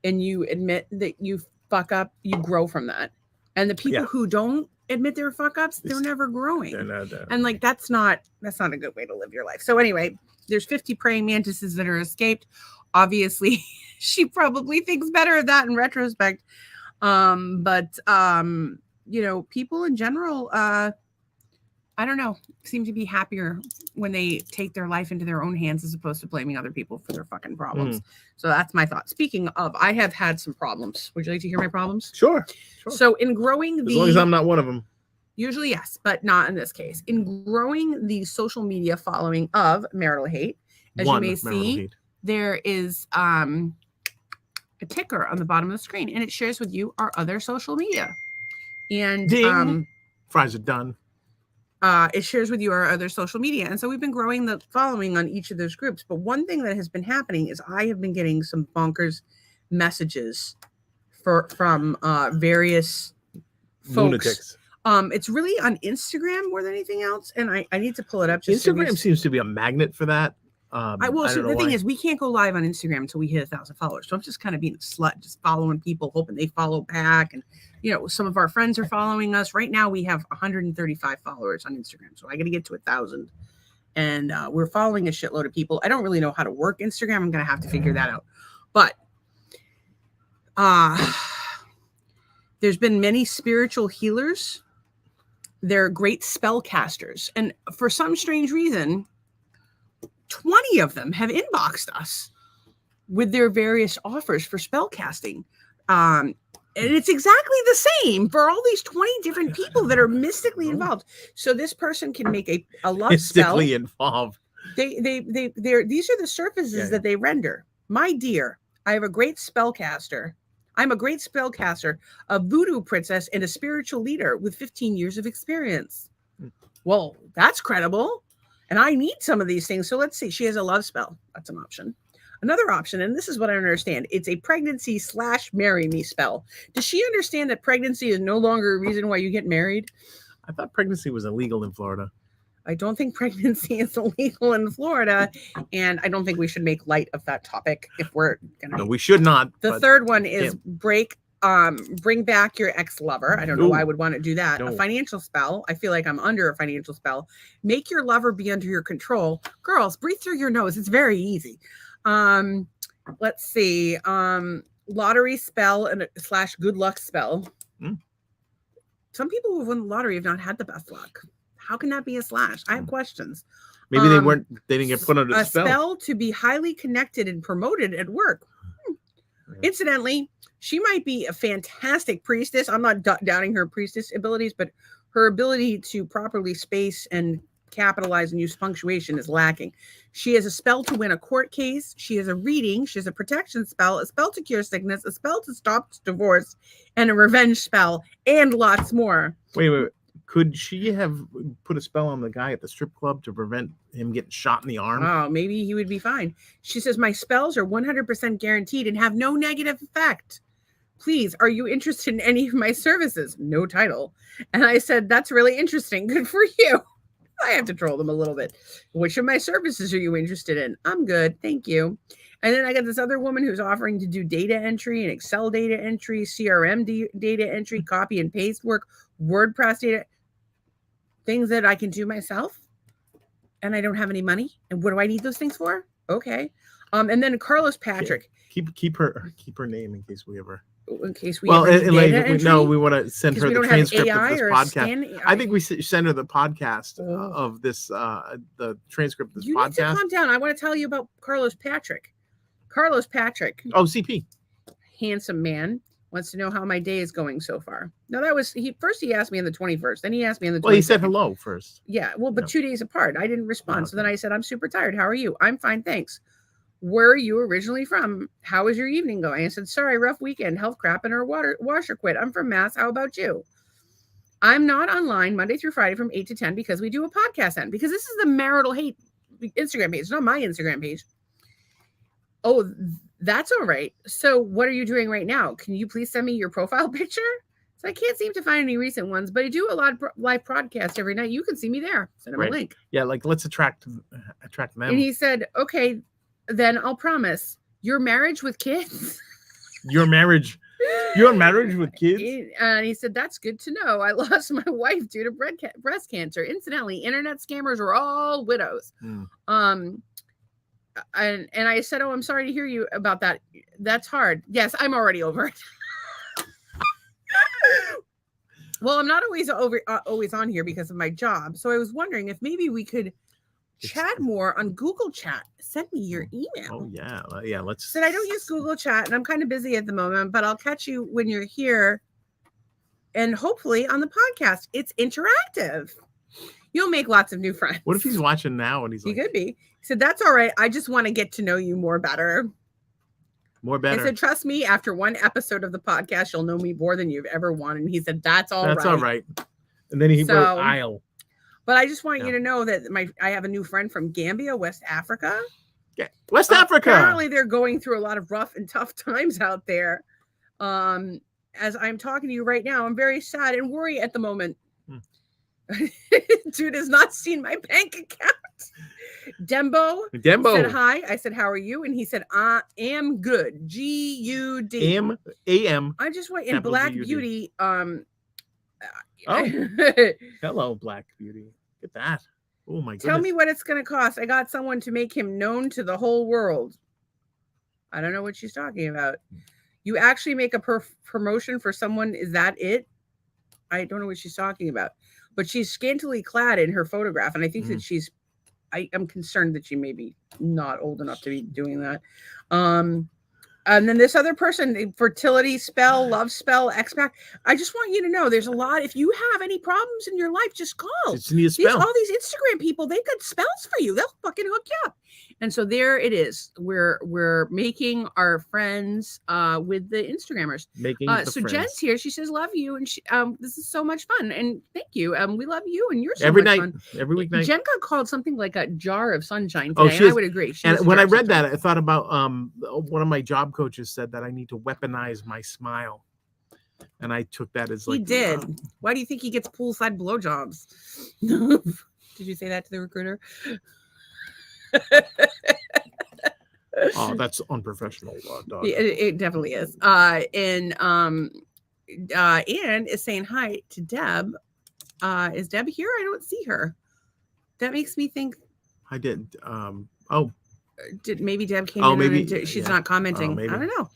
and you admit that you fuck up, you grow from that. And the people who don't admit their fuck ups, they're never growing. And like that's not a good way to live your life. So anyway, there's 50 praying mantises that are escaped. Obviously, she probably thinks better of that in retrospect. But people in general, I don't know, seem to be happier when they take their life into their own hands as opposed to blaming other people for their fucking problems. So that's my thought. Speaking of, I have had some problems. Would you like to hear my problems? Sure. So in growing as long as I'm not one of them. Usually yes, but not in this case. In growing the social media following of Marital Hate, as you may see, there is a ticker on the bottom of the screen, and it shares with you our other social media. And ding, fries are done. It shares with you our other social media. And so we've been growing the following on each of those groups. But one thing that has been happening is I have been getting some bonkers messages from various folks. Lunatics. It's really on Instagram more than anything else. And I need to pull it up. Instagram seems to be a magnet for that. The thing is, we can't go live on Instagram until we hit 1,000 followers. So I'm just kind of being a slut, just following people, hoping they follow back. And, some of our friends are following us. Right now, we have 135 followers on Instagram. So I got to get to 1,000. And we're following a shitload of people. I don't really know how to work Instagram. I'm going to have to figure that out. But there's been many spiritual healers. They're great spellcasters. And for some strange reason, 20 of them have inboxed us with their various offers for spellcasting. And it's exactly the same for all these 20 different people that are mystically involved. So this person can make a love mystically spell. Involved. These are the surfaces that they render. My dear, I have a great spellcaster. I'm a great spellcaster, a voodoo princess, and a spiritual leader with 15 years of experience. Well, that's credible. And I need some of these things. So let's see. She has a love spell. That's an option. Another option, and this is what I understand. It's a pregnancy / marry me spell. Does she understand that pregnancy is no longer a reason why you get married? I thought pregnancy was illegal in Florida. I don't think pregnancy is illegal in Florida, and I don't think we should make light of that topic if we're gonna. No, we should not. The third one is bring back your ex-lover. I don't know why I would want to do that. A financial spell. I feel like I'm under a financial spell. Make your lover be under your control. Girls, breathe through your nose. It's very easy. Let's see. Lottery spell and / good luck spell. Some people who have won the lottery have not had the best luck. How can that be a / I have questions. Maybe they didn't get put under the spell. A spell to be highly connected and promoted at work. Incidentally, she might be a fantastic priestess. I'm not doubting her priestess abilities, but her ability to properly space and capitalize and use punctuation is lacking. She has a spell to win a court case. She has a reading. She has a protection spell, a spell to cure sickness, a spell to stop divorce, and a revenge spell, and lots more. Wait. Could she have put a spell on the guy at the strip club to prevent him getting shot in the arm? Oh, maybe he would be fine. She says, my spells are 100% guaranteed and have no negative effect. Please, are you interested in any of my services? No title. And I said, that's really interesting. Good for you. I have to troll them a little bit. Which of my services are you interested in? I'm good. Thank you. And then I got this other woman who's offering to do data entry and Excel data entry, CRM data entry, copy and paste work, WordPress data, things that I can do myself. And I don't have any money. And what do I need those things for? Okay. And then Carlos Patrick. Keep her name in case we ever. In case we we want to send her the transcript of this podcast. I think we send her the podcast of this the transcript of this podcast. You need to calm down. I want to tell you about Carlos Patrick. Carlos Patrick. Oh, CP. Handsome man. Wants to know how my day is going so far. No, that was he asked me on the 21st. Then he asked me on the 22nd. Well, he said hello first. Yeah, well, but 2 days apart. I didn't respond. So then I said, I'm super tired. How are you? I'm fine, thanks. Where are you originally from? How is your evening going? I said, sorry, rough weekend, health crap, and our washer quit. I'm from Mass. How about you? I'm not online Monday through Friday from 8 to 10 because we do a podcast then. Because this is the Marital Hate Instagram page. It's not my Instagram page. Oh, that's all right. So what are you doing right now? Can you please send me your profile picture? So I can't seem to find any recent ones, but I do a lot of live broadcasts every night. You can see me there. Send him a link. Yeah, like let's attract them. And he said, okay, then I'll promise. Your marriage with kids? Your marriage with kids? And he said, that's good to know. I lost my wife due to breast cancer. Incidentally, internet scammers are all widows. And I said, oh, I'm sorry to hear you about that. That's hard. Yes, I'm already over it. Well, I'm not always on here because of my job. So I was wondering if maybe we could chat more on Google Chat. Send me your email. Oh, yeah. Yeah, let's. Said I don't use Google Chat and I'm kind of busy at the moment, but I'll catch you when you're here and hopefully on the podcast. It's interactive. You'll make lots of new friends. What if he's watching now and he could be. He said, that's all right. I just want to get to know you more better. I said, trust me, after one episode of the podcast, you'll know me more than you've ever wanted. And he said, that's all right. That's all right. And then he wrote Isle. But I just want you to know that I have a new friend from Gambia, West Africa. Yeah. West Africa. Apparently they're going through a lot of rough and tough times out there. As I'm talking to you right now, I'm very sad and worried at the moment. Dude has not seen my bank account. Dembo said hi. I said, how are you? And he said, I am good. G-U-D. A-M. I just want in Black Beauty. Hello, Black Beauty. Look at that. Oh my goodness. Tell me what it's going to cost. I got someone to make him known to the whole world. I don't know what she's talking about. You actually make a promotion for someone. Is that it? I don't know what she's talking about. But she's scantily clad in her photograph. And I think that I am concerned that she may be not old enough to be doing that. And then this other person, fertility spell, love spell, X-Pac. I just want you to know there's a lot. If you have any problems in your life, just call. Just need a spell. All these Instagram people, they've got spells for you. They'll fucking hook you up. And so there it is. We're making our friends with the Instagrammers. So friends. Jen's here. She says, love you. And she, this is so much fun. And thank you. We love you. And you're so every much night, fun. Every weeknight. Jen got called something like a jar of sunshine today. I would agree. And when I read that, I thought about one of my job coaches said that I need to weaponize my smile. And I took that as like... He did. Why do you think he gets poolside blowjobs? Did you say that to the recruiter? Oh, that's unprofessional, dog. It definitely is. And Anne is saying hi to Deb. Is Deb here? I don't see her. That makes me think. I did. Did maybe Deb came Oh, in maybe and she's not commenting. maybe. I don't know.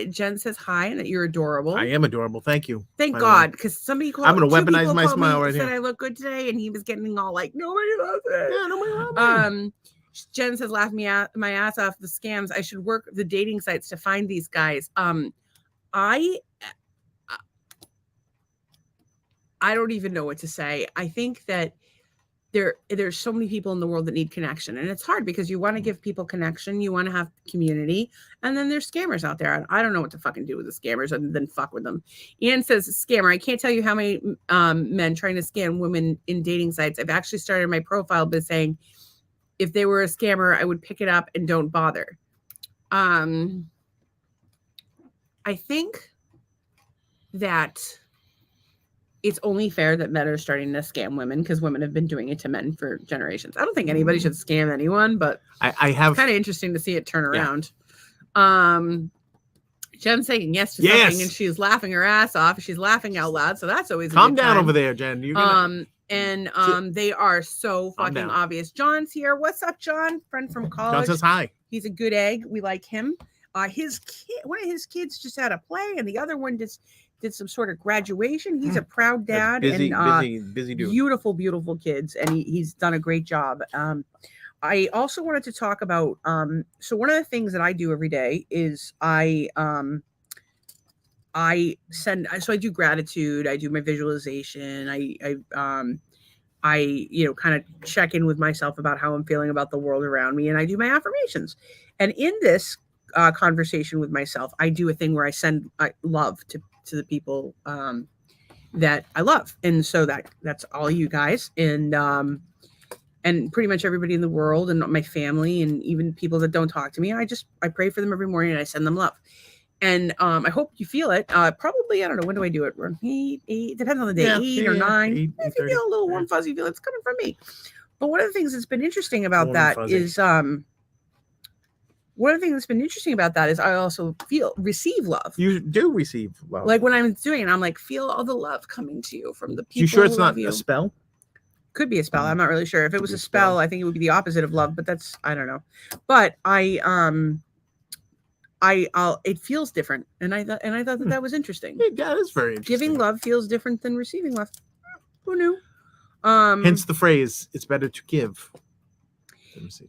Jen says hi and that you're adorable. I am adorable. Thank you. Thank God, because somebody called. I'm gonna weaponize my smile right said here. I look good today, and he was getting all like, nobody loves it. Yeah, nobody loves it. Jen says, laugh me out my ass off the scams. I should work the dating sites to find these guys. I don't even know what to say. I think that there's so many people in the world that need connection, and it's hard because you want to give people connection, you want to have community, and then there's scammers out there. I don't know what to fucking do with the scammers other than fuck with them. Ian says, scammer, I can't tell you how many men trying to scam women in dating sites. I've actually started my profile by saying if they were a scammer, I would pick it up and don't bother. I think that it's only fair that men are starting to scam women because women have been doing it to men for generations. I don't think anybody should scam anyone, but I have kind of interesting to see it turn around. Jen's saying yes to something and she's laughing her ass off. She's laughing out loud, so that's always calm down over there, Jen. You're gonna... they are so fucking obvious. John's here. What's up, John? Friend from college. John says hi. He's a good egg. We like him. One of his kids just had a play, and the other one just did some sort of graduation. He's a proud dad. Busy dude. Beautiful, beautiful kids, and he's done a great job. I also wanted to talk about. So one of the things that I do every day is I do gratitude. I do my visualization. I kind of check in with myself about how I'm feeling about the world around me, and I do my affirmations. And in this conversation with myself, I do a thing where I send love to the people that I love, and so that's all you guys, and pretty much everybody in the world, and my family, and even people that don't talk to me. I pray for them every morning, and I send them love. And I hope you feel it. Probably, I don't know, when do I do it? Around 8 depends on the day, 8 or 9. If you feel a little warm, fuzzy, feel it's coming from me. But one of the things that's been interesting about that is I also receive love. You do receive love. Like when I'm doing it, I'm like, feel all the love coming to you from the people. You sure it's not a spell? Could be a spell. I'm not really sure. If it was a spell, I think it would be the opposite of love, but I don't know. But it feels different, and I thought that was interesting. Yeah, that's very interesting. Giving love feels different than receiving love. Who knew? Hence the phrase, it's better to give.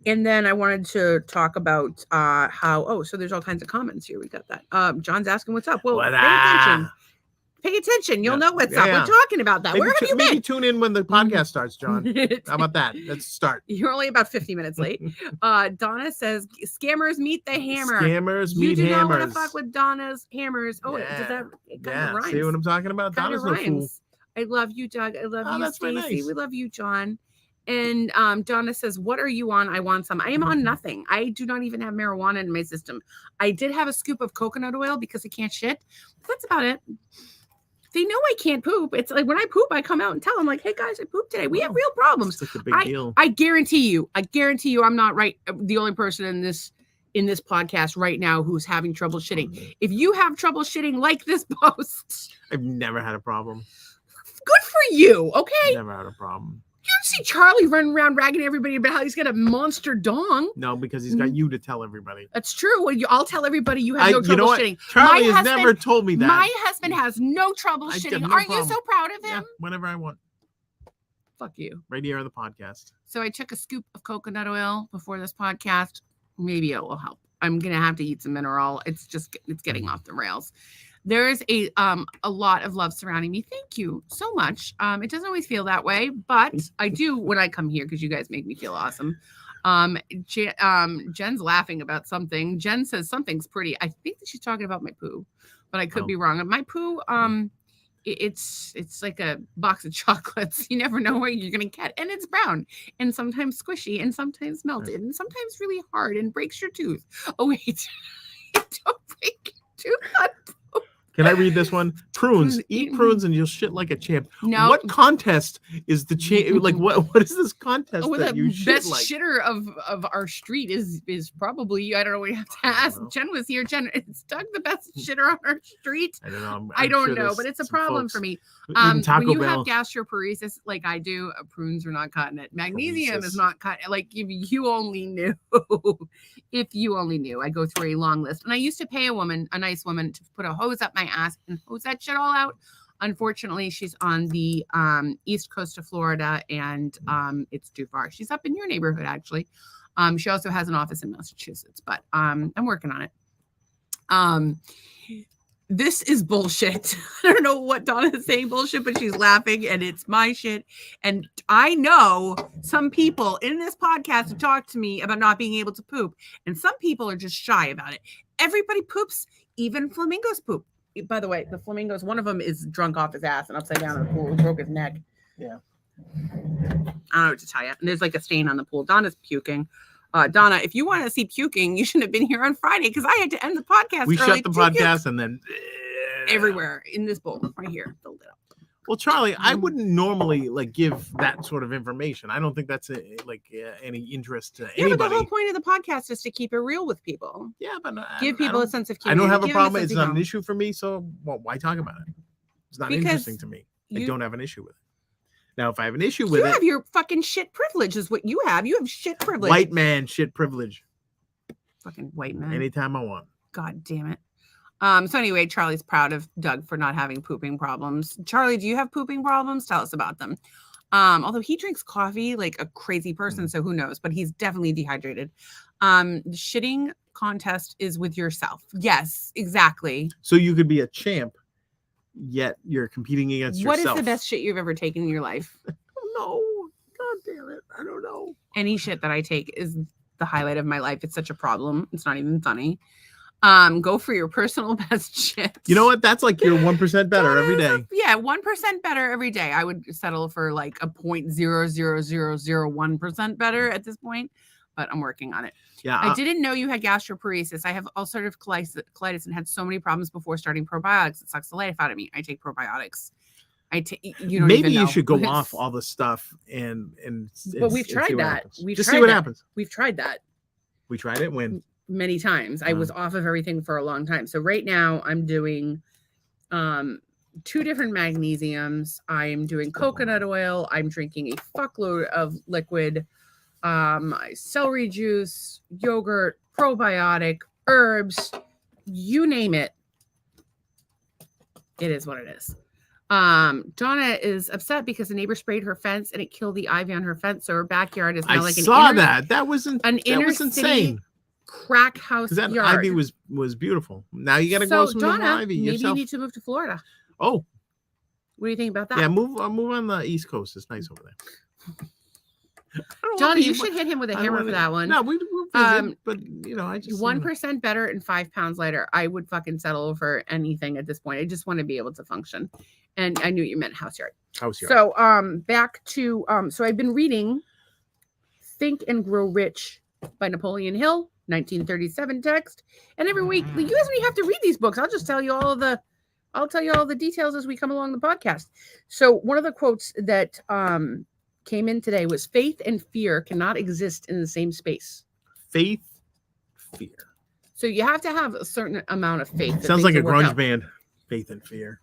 And then I wanted to talk about so there's all kinds of comments here. We got that. John's asking what's up. Well, pay attention. You'll know what's up. We're talking about that. Where have you been? Maybe tune in when the podcast starts, John. How about that? Let's start. You're only about 50 minutes late. Donna says, scammers meet the hammer. Scammers meet hammers. You do not want to fuck with Donna's hammers. Oh, yeah. does that kind of rhymes? See what I'm talking about? Kind Donna's of no fool. rhymes. I love you, Doug. I love you, Stacy. Nice. We love you, John. And Donna says, what are you on? I want some. I am on nothing. I do not even have marijuana in my system. I did have a scoop of coconut oil because I can't shit. But that's about it. They know I can't poop. It's like when I poop, I come out and tell them, like, hey guys, I pooped today. We have real problems. It's like a big deal. I guarantee you, I'm not the only person in this podcast right now who's having trouble shitting. If you have trouble shitting like this post, I've never had a problem. Good for you, okay? Never had a problem. You don't see Charlie running around ragging everybody about how he's got a monster dong. No, because he's got you to tell everybody. That's true. I'll tell everybody you have no trouble shitting. Charlie has never told me that. My husband has no trouble shitting. Aren't you so proud of him? Yeah, whenever I want. Fuck you. Right here on the podcast. So I took a scoop of coconut oil before this podcast. Maybe it will help. I'm going to have to eat some mineral. It's getting off the rails. There's a lot of love surrounding me. Thank you so much. It doesn't always feel that way, but I do when I come here because you guys make me feel awesome. Jen's laughing about something. Jen says something's pretty. I think that she's talking about my poo, but I could be wrong. My poo, it's like a box of chocolates. You never know where you're gonna get, and it's brown, and sometimes squishy, and sometimes melted, and sometimes really hard, and breaks your tooth. Oh wait, don't break your tooth on poop. Can I read this one? Prunes. Eat prunes and you'll shit like a champ. No. What contest is the like? What is this contest that you shit best like? shitter of our street is probably, I don't know, we have to ask. Jen was here. Jen, is Doug the best shitter on our street? I don't know. I don't know, but it's a problem for me. When you have gastroparesis like I do, prunes are not cutting it. Magnesium is not cutting. Like if you only knew. If you only knew. I go through a long list, and I used to pay a nice woman, to put a hose up my ass and hose that shit all out. Unfortunately, she's on the east coast of Florida, and it's too far. She's up in your neighborhood, actually. She also has an office in Massachusetts, but I'm working on it. This is bullshit. I don't know what Donna is saying bullshit, but she's laughing, and it's my shit. And I know some people in this podcast have talked to me about not being able to poop, and some people are just shy about it. Everybody poops, even flamingos poop. By the way, the flamingos, one of them is drunk off his ass and upside down in the pool, broke his neck. Yeah. I don't know what to tell you. And there's like a stain on the pool. Donna's puking. Donna, if you want to see puking, you shouldn't have been here on Friday because I had to end the podcast. We shut the podcast and then everywhere in this bowl right here. Filled it up. Well, Charlie, I wouldn't normally give that sort of information. I don't think that's any interest to anybody. But the whole point of the podcast is to keep it real with people. Yeah, but give people a sense of community. I don't have a problem. It's not an issue for me, so why talk about it? It's not interesting to me. I don't have an issue with it. Now, if I have an issue with it, you have your fucking shit privilege, is what you have. You have shit privilege. White man shit privilege. Fucking white man. Anytime I want. God damn it. So anyway, Charlie's proud of Doug for not having pooping problems. Charlie, do you have pooping problems? Tell us about them. Although he drinks coffee like a crazy person, so who knows? But he's definitely dehydrated. Shitting contest is with yourself. Yes, exactly. So you could be a champ, yet you're competing against yourself. What is the best shit you've ever taken in your life? I don't know. God damn it. I don't know. Any shit that I take is the highlight of my life. It's such a problem. It's not even funny. Go for your personal best shit. You know what? That's like you're 1% better every day. Yeah, 1% better every day. I would settle for like a 0.00001% better at this point, but I'm working on it. Yeah, I didn't know you had gastroparesis. I have ulcerative colitis and had so many problems before starting probiotics. It sucks the life out of me. I take probiotics. You don't maybe even know. You should go off all the stuff and but we've tried that. Just see what happens. We've tried that. We tried it when many times. I was off of everything for a long time. So right now I'm doing 2 different magnesiums. I'm doing coconut oil. I'm drinking a fuckload of liquid, celery juice, yogurt, probiotic, herbs, you name it. It is what it is. Donna is upset because the neighbor sprayed her fence and it killed the ivy on her fence. So her backyard is now like an that was insane. Crack house that yard. Ivy was beautiful. Now you got to grow some more ivy yourself. Maybe you need to move to Florida. Oh, what do you think about that? Yeah, move on the East Coast. It's nice over there. Donna, you should hit him with a hammer for that one. No, we'll visit, but I just 1% better and 5 pounds lighter. I would fucking settle for anything at this point. I just want to be able to function, and I knew you meant house yard. So back to so I've been reading Think and Grow Rich by Napoleon Hill. 1937 text, and every week you guys don't even have to read these books. I'll tell you all the details as we come along the podcast. So one of the quotes that came in today was faith and fear cannot exist in the same space. Faith, fear. So you have to have a certain amount of faith. Sounds like a grunge band. Faith and fear.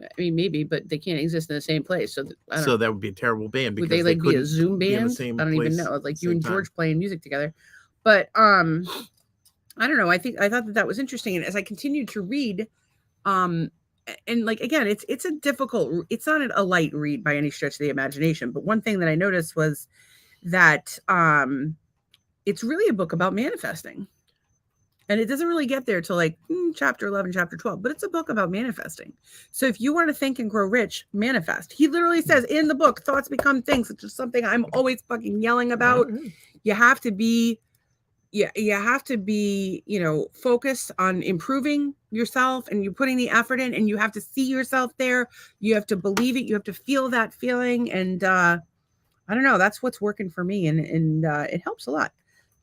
I mean, maybe, but they can't exist in the same place. So that would be a terrible band. Would they be a Zoom band? I don't even know. Like you and George playing music together. But I don't know. I thought that was interesting. And as I continued to read, and again, it's a difficult. It's not a light read by any stretch of the imagination. But one thing that I noticed was that it's really a book about manifesting, and it doesn't really get there till chapter 11, chapter 12. But it's a book about manifesting. So if you want to think and grow rich, manifest. He literally says in the book, thoughts become things, which is something I'm always fucking yelling about. You have to be. You have to be, focused on improving yourself, and you're putting the effort in, and you have to see yourself there. You have to believe it. You have to feel that feeling. And I don't know, that's what's working for me. And it helps a lot.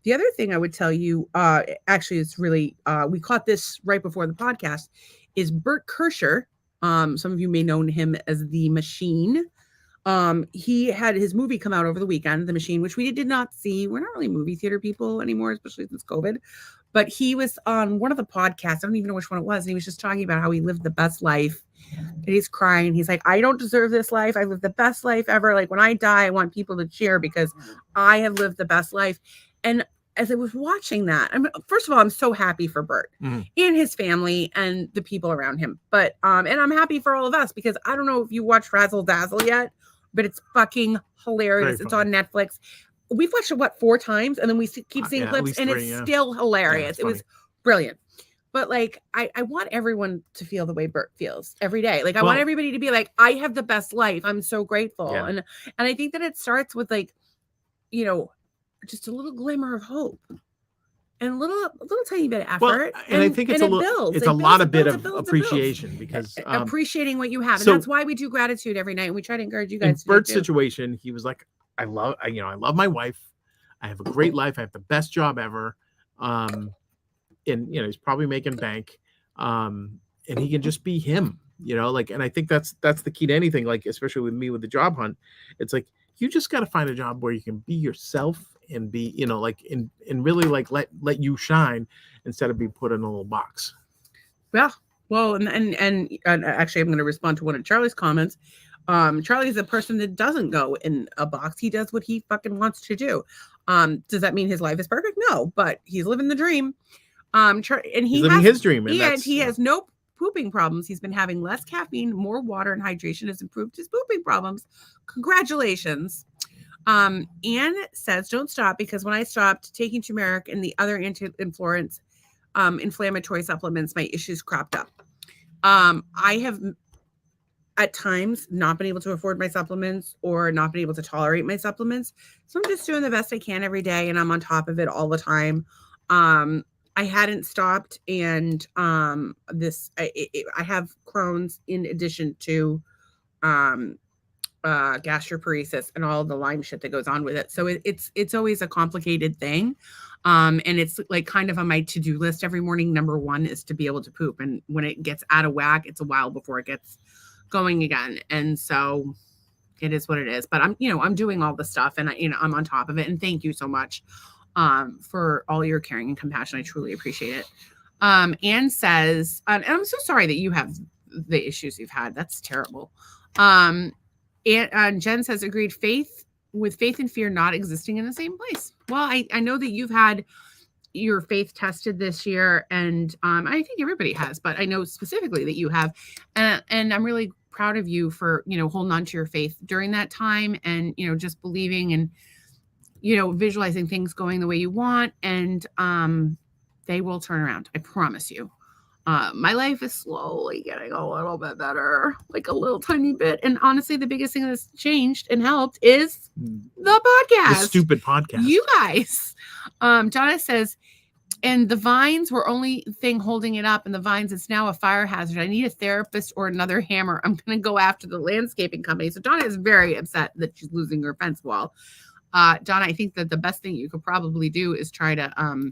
The other thing I would tell you, actually, it's really, we caught this right before the podcast, is Bert Kreischer. Some of you may know him as The Machine. He had his movie come out over the weekend, The Machine, which we did not see. We're not really movie theater people anymore, especially since COVID. But he was on one of the podcasts. I don't even know which one it was. And he was just talking about how he lived the best life. And he's crying. He's like, I don't deserve this life. I lived the best life ever. Like when I die, I want people to cheer because I have lived the best life. And as I was watching that, first of all, I'm so happy for Bert and his family and the people around him. But and I'm happy for all of us because I don't know if you watched Razzle Dazzle yet, but it's fucking hilarious. It's on Netflix. We've watched it 4 times, and then we keep seeing clips, and it's still hilarious. It was brilliant. But like, I want everyone to feel the way Bert feels every day. Like I want everybody to be like, I have the best life. I'm so grateful. Yeah. And I think that it starts with like, you know, just a little glimmer of hope and a little tiny bit of effort. Well, and I think it's a lot of appreciation because appreciating what you have. And that's why we do gratitude every night. And we try to encourage you guys. In Bert's situation, he was like, I love my wife. I have a great life. I have the best job ever. And he's probably making bank. And he can just be him, and I think that's the key to anything, like, especially with me with the job hunt. It's like, you just got to find a job where you can be yourself and be, and really like let you shine instead of being put in a little box. Yeah. Well, and actually I'm going to respond to one of Charlie's comments. Charlie is a person that doesn't go in a box. He does what he fucking wants to do. Does that mean his life is perfect? No, but he's living the dream. And he's living his dream. And he has no pooping problems. He's been having less caffeine, more water, and hydration has improved his pooping problems. Congratulations. Anne says, don't stop, because when I stopped taking turmeric and the other inflammatory supplements, my issues cropped up. I have at times not been able to afford my supplements or not been able to tolerate my supplements. So I'm just doing the best I can every day, and I'm on top of it all the time. I hadn't stopped, and I have Crohn's in addition to gastroparesis and all the Lyme shit that goes on with it. So it's always a complicated thing. And it's like kind of on my to-do list every morning. Number 1 is to be able to poop. And when it gets out of whack, it's a while before it gets going again. And so it is what it is. But I'm doing all the stuff, and I'm on top of it. And thank you so much for all your caring and compassion. I truly appreciate it. Anne says, and I'm so sorry that you have the issues you've had. That's terrible. And Jen says, agreed, faith and fear not existing in the same place. Well, I know that you've had your faith tested this year, and I think everybody has, but I know specifically that you have, and I'm really proud of you for, holding on to your faith during that time, and, just believing and, visualizing things going the way you want, and they will turn around. I promise you. My life is slowly getting a little bit better, like a little tiny bit. And honestly, the biggest thing that's changed and helped is the podcast. The stupid podcast. You guys. Donna says, and the vines were only thing holding it up, and the vines, it's now a fire hazard. I need a therapist or another hammer. I'm going to go after the landscaping company. So Donna is very upset that she's losing her fence wall. Donna, I think that the best thing you could probably do is try to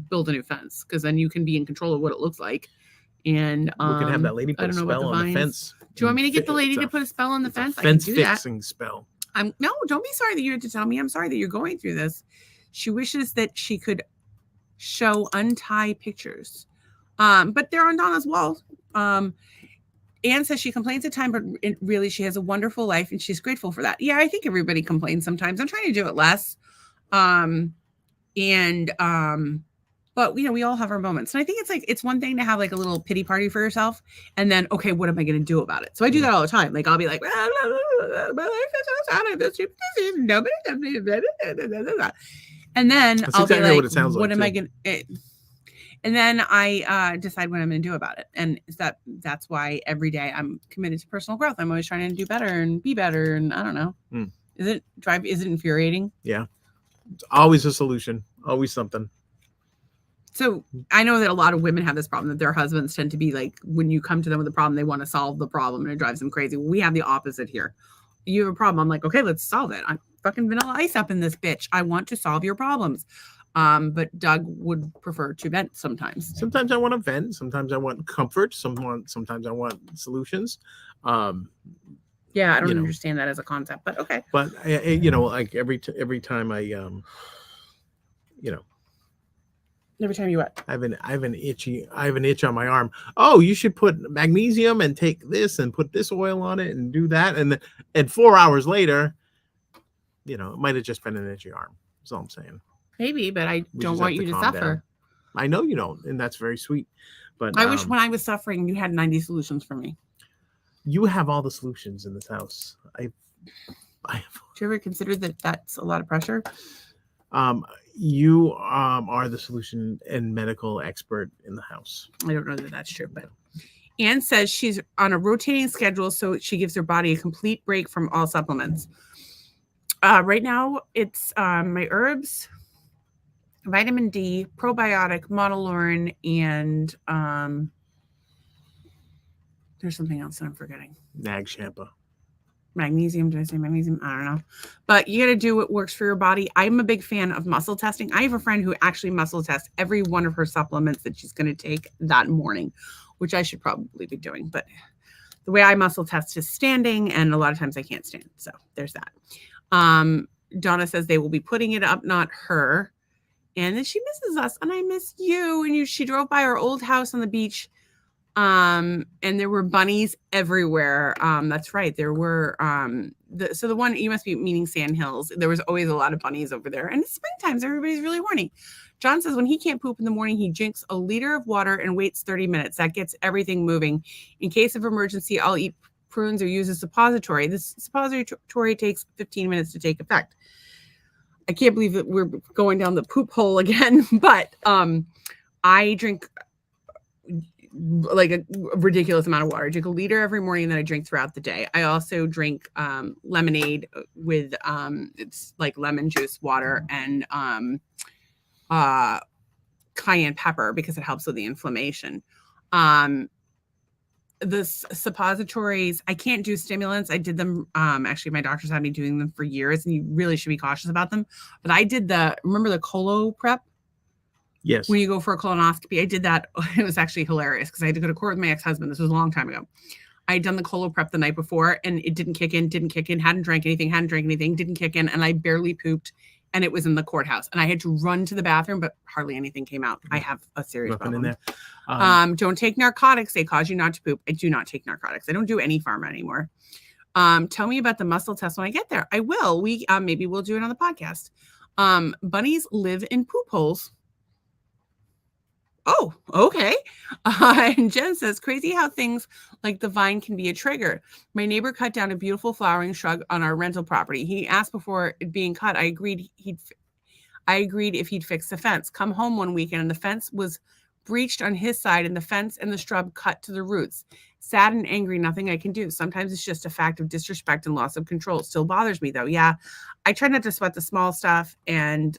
build a new fence, because then you can be in control of what it looks like. And we can have that lady put a spell on the fence. Do you want me to get the lady to put a spell on the fence? Fence fixing spell. No, don't be sorry that you had to tell me. I'm sorry that you're going through this. She wishes that she could show untie pictures, but they're on Donna's wall. Anne says she complains at times, but really she has a wonderful life, and she's grateful for that. Yeah, I think everybody complains sometimes. I'm trying to do it less. But we all have our moments. And I think it's one thing to have like a little pity party for yourself, and then, okay, what am I going to do about it? So I do that all the time. Like I'll be like, my life is so sad. Nobody does me. And then I'll be like, what am I going to, and then I decide what I'm going to do about it. And that's why every day I'm committed to personal growth. I'm always trying to do better and be better. And I don't know. Is it infuriating? Yeah. It's always a solution. Always something. So I know that a lot of women have this problem, that their husbands tend to be like, when you come to them with a problem, they want to solve the problem, and it drives them crazy. We have the opposite here. You have a problem. I'm like, okay, let's solve it. I'm fucking Vanilla Ice up in this bitch. I want to solve your problems. But Doug would prefer to vent sometimes. Sometimes I want to vent. Sometimes I want comfort. Sometimes I want solutions. Yeah, I don't understand that as a concept, but okay. But like every time I every time you what? I have an itch on my arm. Oh, you should put magnesium and take this and put this oil on it and do that, and 4 hours later, it might have just been an itchy arm. That's all I'm saying. Maybe, but I don't want you to suffer. Down. I know you don't, and that's very sweet. But I wish when I was suffering, you had 90 solutions for me. You have all the solutions in this house. I have. Do you ever consider that that's a lot of pressure? You are the solution and medical expert in the house. I don't know that that's true, but Anne says she's on a rotating schedule, so she gives her body a complete break from all supplements. Right now, it's my herbs, vitamin D, probiotic, monolaurin, and there's something else that I'm forgetting. Nag shampoo. Magnesium. Did I say magnesium? I don't know. But you got to do what works for your body. I'm a big fan of muscle testing. I have a friend who actually muscle tests every one of her supplements that she's going to take that morning, which I should probably be doing. But the way I muscle test is standing, and a lot of times I can't stand. So there's that. Donna says they will be putting it up, not her. And then she misses us, and I miss you. And she drove by our old house on the beach. And there were bunnies everywhere. That's right. There were, so the one, you must be meaning Sand Hills. There was always a lot of bunnies over there. And it's springtime, so everybody's really horny. John says when he can't poop in the morning, he drinks a liter of water and waits 30 minutes. That gets everything moving. In case of emergency, I'll eat prunes or use a suppository. This suppository takes 15 minutes to take effect. I can't believe that we're going down the poop hole again, but, I drink like a ridiculous amount of water. I drink a liter every morning that I drink throughout the day. I also drink lemonade with it's like lemon juice, water, and cayenne pepper because it helps with the inflammation. The suppositories, I can't do stimulants. I did them. Actually, my doctors had me doing them for years, and you really should be cautious about them. But I did remember the colo prep? Yes. When you go for a colonoscopy, I did that. It was actually hilarious because I had to go to court with my ex-husband. This was a long time ago. I had done the colo prep the night before, and it didn't kick in, hadn't drank anything, didn't kick in, and I barely pooped, and it was in the courthouse. And I had to run to the bathroom, but hardly anything came out. I have a serious problem. In there. Don't take narcotics. They cause you not to poop. I do not take narcotics. I don't do any pharma anymore. Tell me about the muscle test when I get there. I will. Maybe we'll do it on the podcast. Bunnies live in poop holes. Oh, okay. And Jen says, crazy how things like the vine can be a trigger. My neighbor cut down a beautiful flowering shrub on our rental property. He asked before it being cut. I agreed if he'd fix the fence. Come home one weekend and the fence was breached on his side and the fence and the shrub cut to the roots. Sad and angry, nothing I can do. Sometimes it's just a fact of disrespect and loss of control. It still bothers me though. Yeah, I try not to sweat the small stuff, and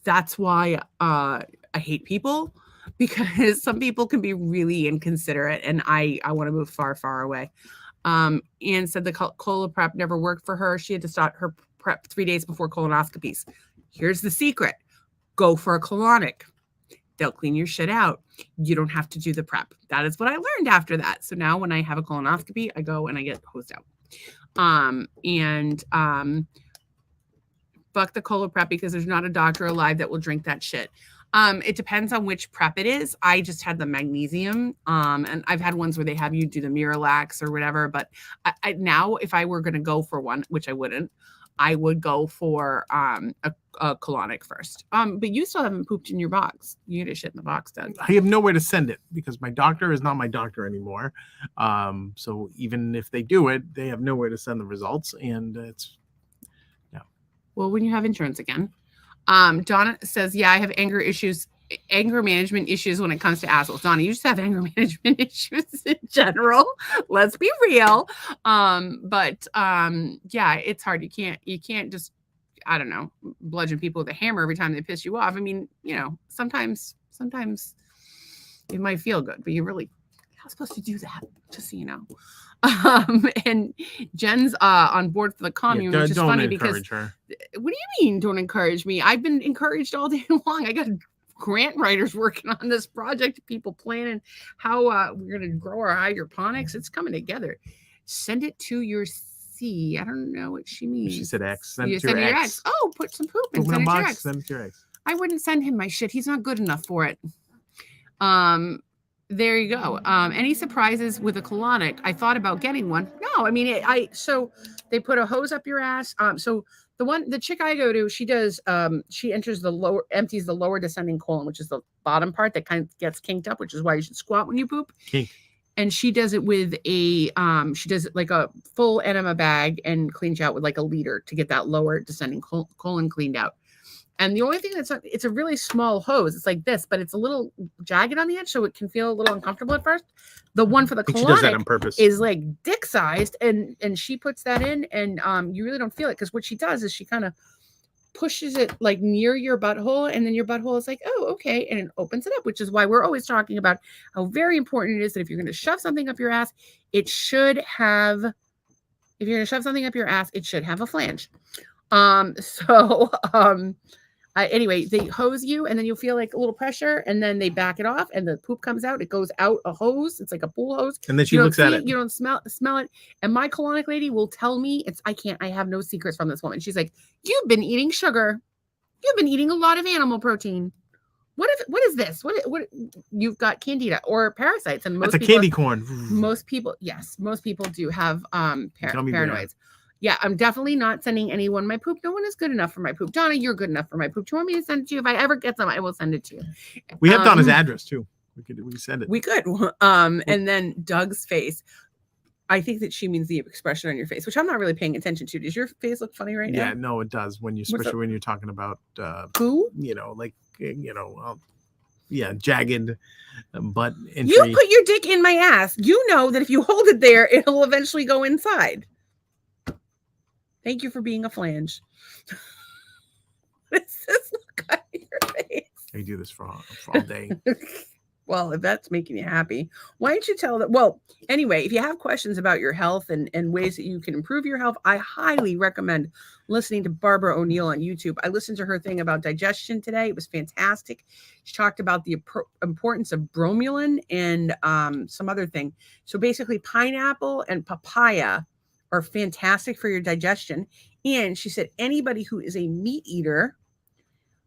that's why I hate people, because some people can be really inconsiderate, and I want to move far, far away. Anne said the colo prep never worked for her. She had to start her prep 3 days before colonoscopies. Here's the secret. Go for a colonic. They'll clean your shit out. You don't have to do the prep. That is what I learned after that. So now when I have a colonoscopy, I go and I get hosed out. Fuck the colo prep, because there's not a doctor alive that will drink that shit. It depends on which prep it is. I just had the magnesium, and I've had ones where they have you do the Miralax or whatever. But I now, if I were going to go for one, which I wouldn't, I would go for a colonic first. But you still haven't pooped in your box. You get shit in the box, Doug. I have nowhere to send it because my doctor is not my doctor anymore. So even if they do it, they have nowhere to send the results, and it's. Well, when you have insurance again. Donna says, yeah, I have anger management issues when it comes to assholes. Donna, you just have anger management issues in general. Let's be real. But yeah, it's hard. You can't just, I don't know, bludgeon people with a hammer every time they piss you off. I mean, sometimes it might feel good, but you really not supposed to do that, just so you know. And Jen's on board for the commune, which is funny because her. What do you mean don't encourage me? I've been encouraged all day long. I got grant writers working on this project, people planning how we're going to grow our hydroponics. It's coming together. Send it to your C. I don't know what she means. She said X. Send it to your X. Oh, put some poop in. Send it to your X. Send it to your X. I wouldn't send him my shit. He's not good enough for it. There you go. Any surprises with a colonic? I thought about getting one. No, I mean, so they put a hose up your ass. So the chick I go to, she does, she empties the lower descending colon, which is the bottom part that kind of gets kinked up, which is why you should squat when you poop. Kink. And she does it with she does it like a full enema bag and cleans you out with like a liter to get that lower descending colon cleaned out. And the only thing it's a really small hose. It's like this, but it's a little jagged on the edge, so it can feel a little uncomfortable at first. The one for the colonic she does that on purpose. Is like dick sized, and she puts that in, and you really don't feel it because what she does is she kind of pushes it like near your butthole, and then your butthole is like, oh, okay, and it opens it up, which is why we're always talking about how very important it is that if you're going to shove something up your ass, it should have. If you're going to shove something up your ass, it should have a flange. Anyway, they hose you and then you'll feel like a little pressure and then they back it off and the poop comes out. It goes out a hose. It's like a pool hose. And then she looks at it. You don't smell it. And my colonic lady will tell me I have no secrets from this woman. She's like, you've been eating sugar. You've been eating a lot of animal protein. What is this? What you've got candida or parasites. And that's a candy corn. Most people do have paranoids. Yeah, I'm definitely not sending anyone my poop. No one is good enough for my poop. Donna, you're good enough for my poop. Do you want me to send it to you? If I ever get some, I will send it to you. We have Donna's address too. We could send it. We could. And then Doug's face. I think that she means the expression on your face, which I'm not really paying attention to. Does your face look funny right now? Yeah, no, it does. Especially when you're talking about who? Jagged butt entry. You put your dick in my ass. You know that if you hold it there, it'll eventually go inside. Thank you for being a flange. What does this look on your face? I do this for all day. Well, if that's making you happy, why don't you tell that? Well, anyway, if you have questions about your health and ways that you can improve your health, I highly recommend listening to Barbara O'Neill on YouTube. I listened to her thing about digestion today. It was fantastic. She talked about the importance of bromelain and some other thing. So basically, pineapple and papaya are fantastic for your digestion. And she said anybody who is a meat eater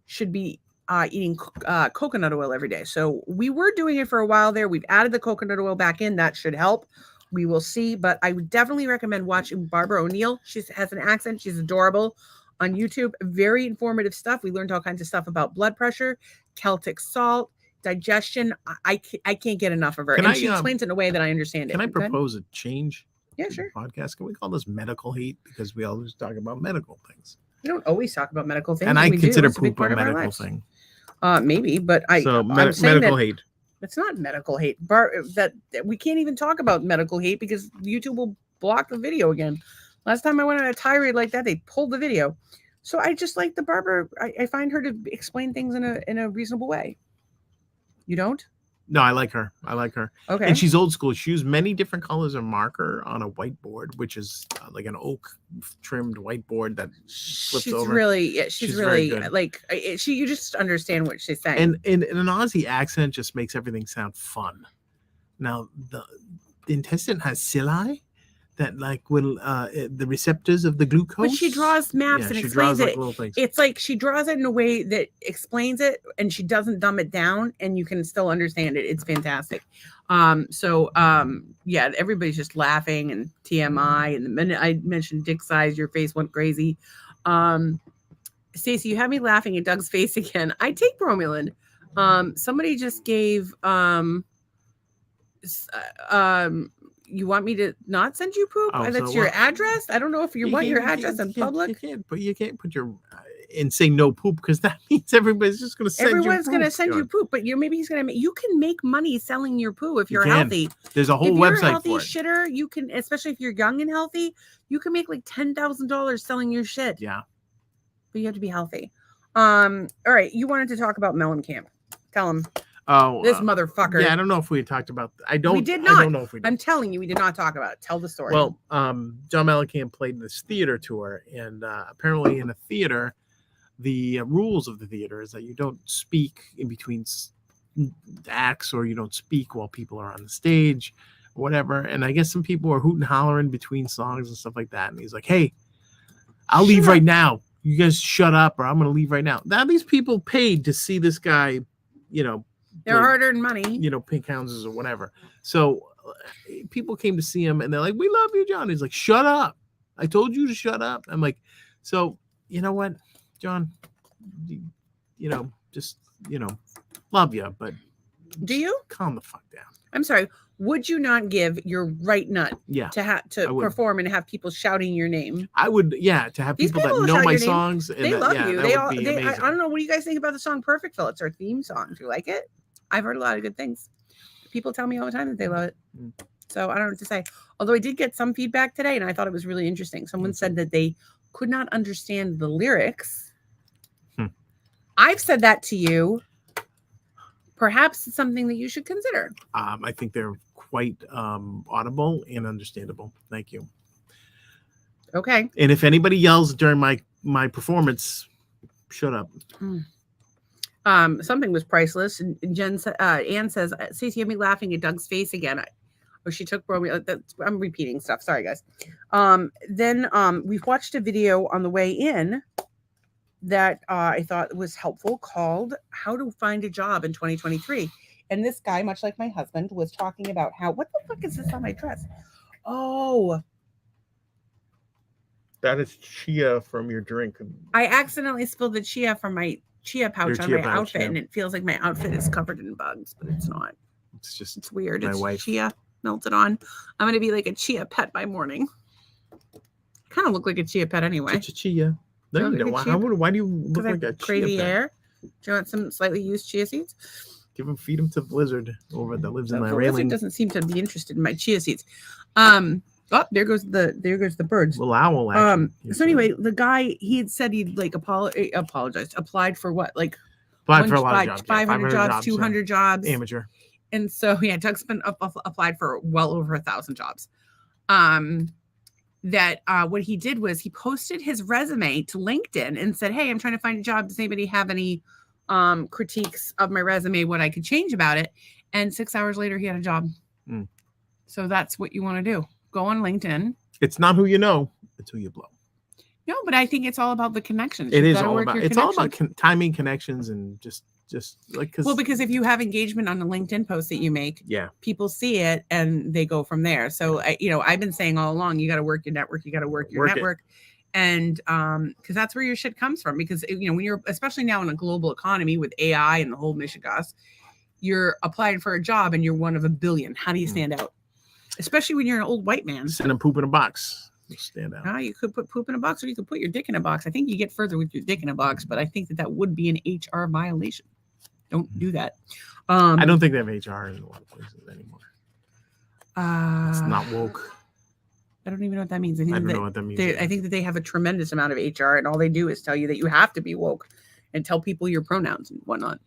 should be eating coconut oil every day. So we were doing it for a while there. We've added the coconut oil back in. That should help. We will see. But I would definitely recommend watching Barbara O'Neill. She has an accent. She's adorable on YouTube. Very informative stuff. We learned all kinds of stuff about blood pressure, Celtic salt, digestion. I can't get enough of her. And she explains it in a way that I understand it. Can I propose a change? Yeah, sure. Podcast. Can we call this medical hate? Because we always talk about medical things. We don't always talk about medical things. And I consider poop a medical thing. Maybe, but medical hate. It's not medical hate. That we can't even talk about medical hate because YouTube will block the video again. Last time I went on a tirade like that, they pulled the video. So I just like the Barbara. I find her to explain things in a reasonable way. You don't? No, I like her. Okay. And she's old school. She used many different colors of marker on a whiteboard, which is like an oak trimmed whiteboard that flips over. She's really like you just understand what she's saying. And in an Aussie accent just makes everything sound fun. Now the intestine has cilia that like will the receptors of the glucose. But she draws maps and explains it. Like it's like she draws it in a way that explains it and she doesn't dumb it down and you can still understand it. It's fantastic. Yeah, everybody's just laughing and TMI. And the minute I mentioned dick size, your face went crazy. Stacey, you had me laughing at Doug's face again. I take bromelain. Somebody just gave you want me to not send you poop? That's your address? I don't know if you want your address in public. You can't put your and say no poop because that means everybody's just going to send Everyone's going to send you poop, but maybe he's going to you can make money selling your poo if you're healthy. There's a whole website for it. If you're a healthy shitter, you can, especially if you're young and healthy, you can make like $10,000 selling your shit. Yeah. But you have to be healthy. All right. You wanted to talk about Mellencamp. Tell him. Oh, This motherfucker. Yeah, I don't know if we had talked about. We did not. I don't know if we did. I'm telling you, we did not talk about it. Tell the story. Well, John Mellencamp played this theater tour, and apparently in a theater, the rules of the theater is that you don't speak in between acts, or you don't speak while people are on the stage, or whatever. And I guess some people are hooting and hollering between songs and stuff like that. And he's like, "Hey, I'll leave right now. You guys shut up, or I'm going to leave right now." Now these people paid to see this guy, they're hard-earned money, pink houses or whatever. So people came to see him, and they're like, "We love you, John." He's like, "Shut up! I told you to shut up." I'm like, so you know what, John? Just love you, but do you calm the fuck down? I'm sorry. Would you not give your right nut to perform and have people shouting your name? I would, to have people that know my songs. And they love you. I don't know. What do you guys think about the song "Perfect"? Phil, it's our theme song. Do you like it? I've heard a lot of good things. People tell me all the time that they love it. So I don't know what to say. Although I did get some feedback today, and I thought it was really interesting. Someone said that they could not understand the lyrics. I've said that to you. Perhaps it's something that you should consider. I think they're quite audible and understandable. Thank you. Okay. And if anybody yells during my performance, shut up. Something was priceless. And Anne says, "Stacey, you have me laughing at Doug's face again." She took bromine. I'm repeating stuff. Sorry, guys. Then we've watched a video on the way in that I thought was helpful, called "How to Find a Job in 2023." And this guy, much like my husband, was talking about what the fuck is this on my dress? Oh, that is chia from your drink. I accidentally spilled the chia from my chia pouch on my outfit, and it feels like my outfit is covered in bugs, but it's not. It's weird. My it's wife. Chia melted on. I'm gonna be like a chia pet by morning. Kind of look like a chia pet anyway. Chia. No, you don't. Why do you look like a crazy chia hair? Do you want some slightly used chia seeds? Feed them to the lizard that lives in my railing. railing. Lizard doesn't seem to be interested in my chia seeds. There goes the birds. Well, owl. So anyway, the guy, he had said he'd applied for what, like applied for a lot of jobs, 500 jobs, 200 jobs, amateur. And so Doug's been applied for well over 1,000 jobs. What he did was he posted his resume to LinkedIn and said, "Hey, I'm trying to find a job. Does anybody have any critiques of my resume, what I could change about it?" And 6 hours later, he had a job. So that's what you want to do. Go on LinkedIn. It's not who you know, it's who you blow. No, but I think it's all about the connections. It's all about timing, connections, and just like, because if you have engagement on the LinkedIn post that you make, people see it and they go from there. So I've been saying all along, you got to work your network, you got to work your network. And because that's where your shit comes from. Because when you're, especially now in a global economy with AI and the whole Michigas, you're applying for a job and you're one of a billion. How do you stand out? Especially when you're an old white man. Send them poop in a box. You stand out. You could put poop in a box, or you could put your dick in a box. I think you get further with your dick in a box, but I think that would be an HR violation. Don't do that. I don't think they have HR in a lot of places anymore. It's not woke. I don't even know what that means. I don't know what that means. I think that they have a tremendous amount of HR, and all they do is tell you that you have to be woke and tell people your pronouns and whatnot.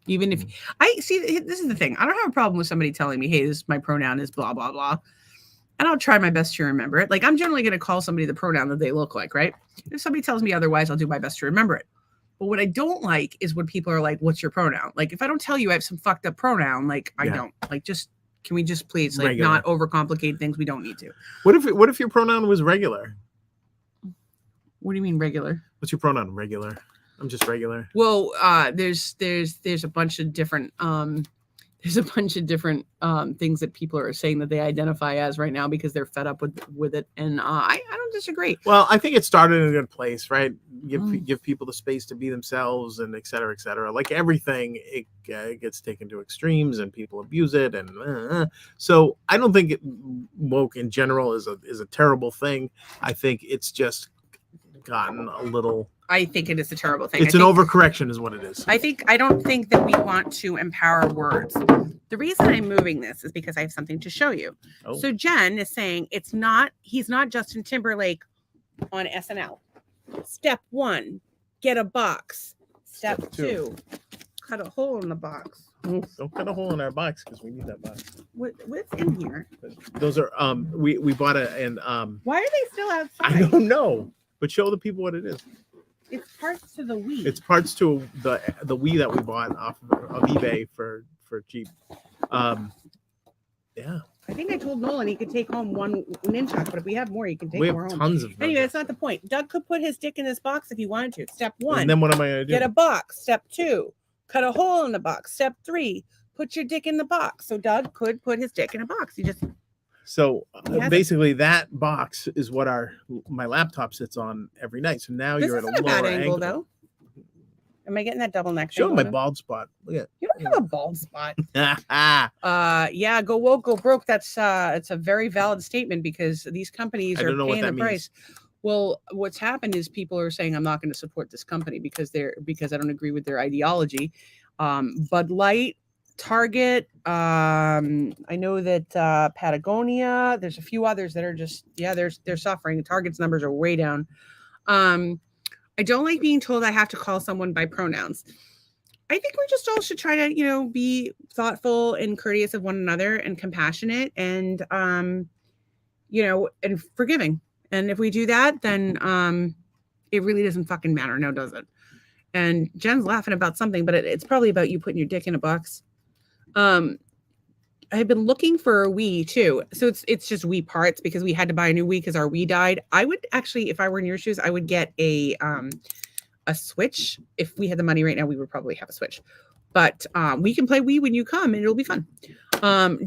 Even if I see, this is the thing. I don't have a problem with somebody telling me, "Hey, my pronoun is blah, blah, blah." And I'll try my best to remember it. Like, I'm generally going to call somebody the pronoun that they look like, right? If somebody tells me otherwise, I'll do my best to remember it. But what I don't like is when people are like, "What's your pronoun?" Like, if I don't tell you I have some fucked up pronoun, like, I don't. Like, can we just please, like, regular. Not overcomplicate things we don't need to? What if your pronoun was regular? What do you mean regular? What's your pronoun? Regular. I'm just regular. Well, there's a bunch of different things that people are saying that they identify as right now because they're fed up with it, and I don't disagree. Well, I think it started in a good place, right? Give people the space to be themselves, and et cetera, et cetera. Like everything, it gets taken to extremes, and people abuse it, and so I don't think woke in general is a terrible thing. I think it's just gotten a little. I think it is a terrible thing. It's an overcorrection is what it is. I don't think that we want to empower words. The reason I'm moving this is because I have something to show you. Oh. So Jen is saying he's not Justin Timberlake on SNL. Step 1, get a box. Step 2, cut a hole in the box. Don't cut a hole in our box because we need that box. What's in here? Those are we bought Why are they still outside? I don't know, but show the people what it is. It's parts to the Wii. It's parts to the Wii that we bought off of eBay for cheap. Yeah. I think I told Nolan he could take home one Nunchuck, but if we have more, he can take more home. Tons of. Anyway, that's not the point. Doug could put his dick in this box if he wanted to. Step 1. And then what am I gonna do? Get a box. Step 2. Cut a hole in the box. Step 3. Put your dick in the box. So Doug could put his dick in a box. So basically, that box is what my laptop sits on every night. So now you're at a lower bad angle, angle. Though. Am I getting that double neck? Show my bald spot. Look at. You don't have a bald spot. Yeah, go woke, go broke. That's it's a very valid statement because these companies are paying the price. Well, what's happened is people are saying I'm not going to support this company because I don't agree with their ideology. Bud Light, Target, I know that Patagonia, there's a few others that are just they're suffering. Target's numbers are way down. I don't like being told I have to call someone by pronouns. I think we just all should try to, be thoughtful and courteous of one another and compassionate and, and forgiving. And if we do that, then it really doesn't fucking matter now, does it? And Jen's laughing about something, but it's probably about you putting your dick in a box. I've been looking for a Wii too. So it's just Wii parts because we had to buy a new Wii because our Wii died. I would actually, if I were in your shoes, I would get a Switch. If we had the money right now, we would probably have a Switch. But we can play Wii when you come and it'll be fun.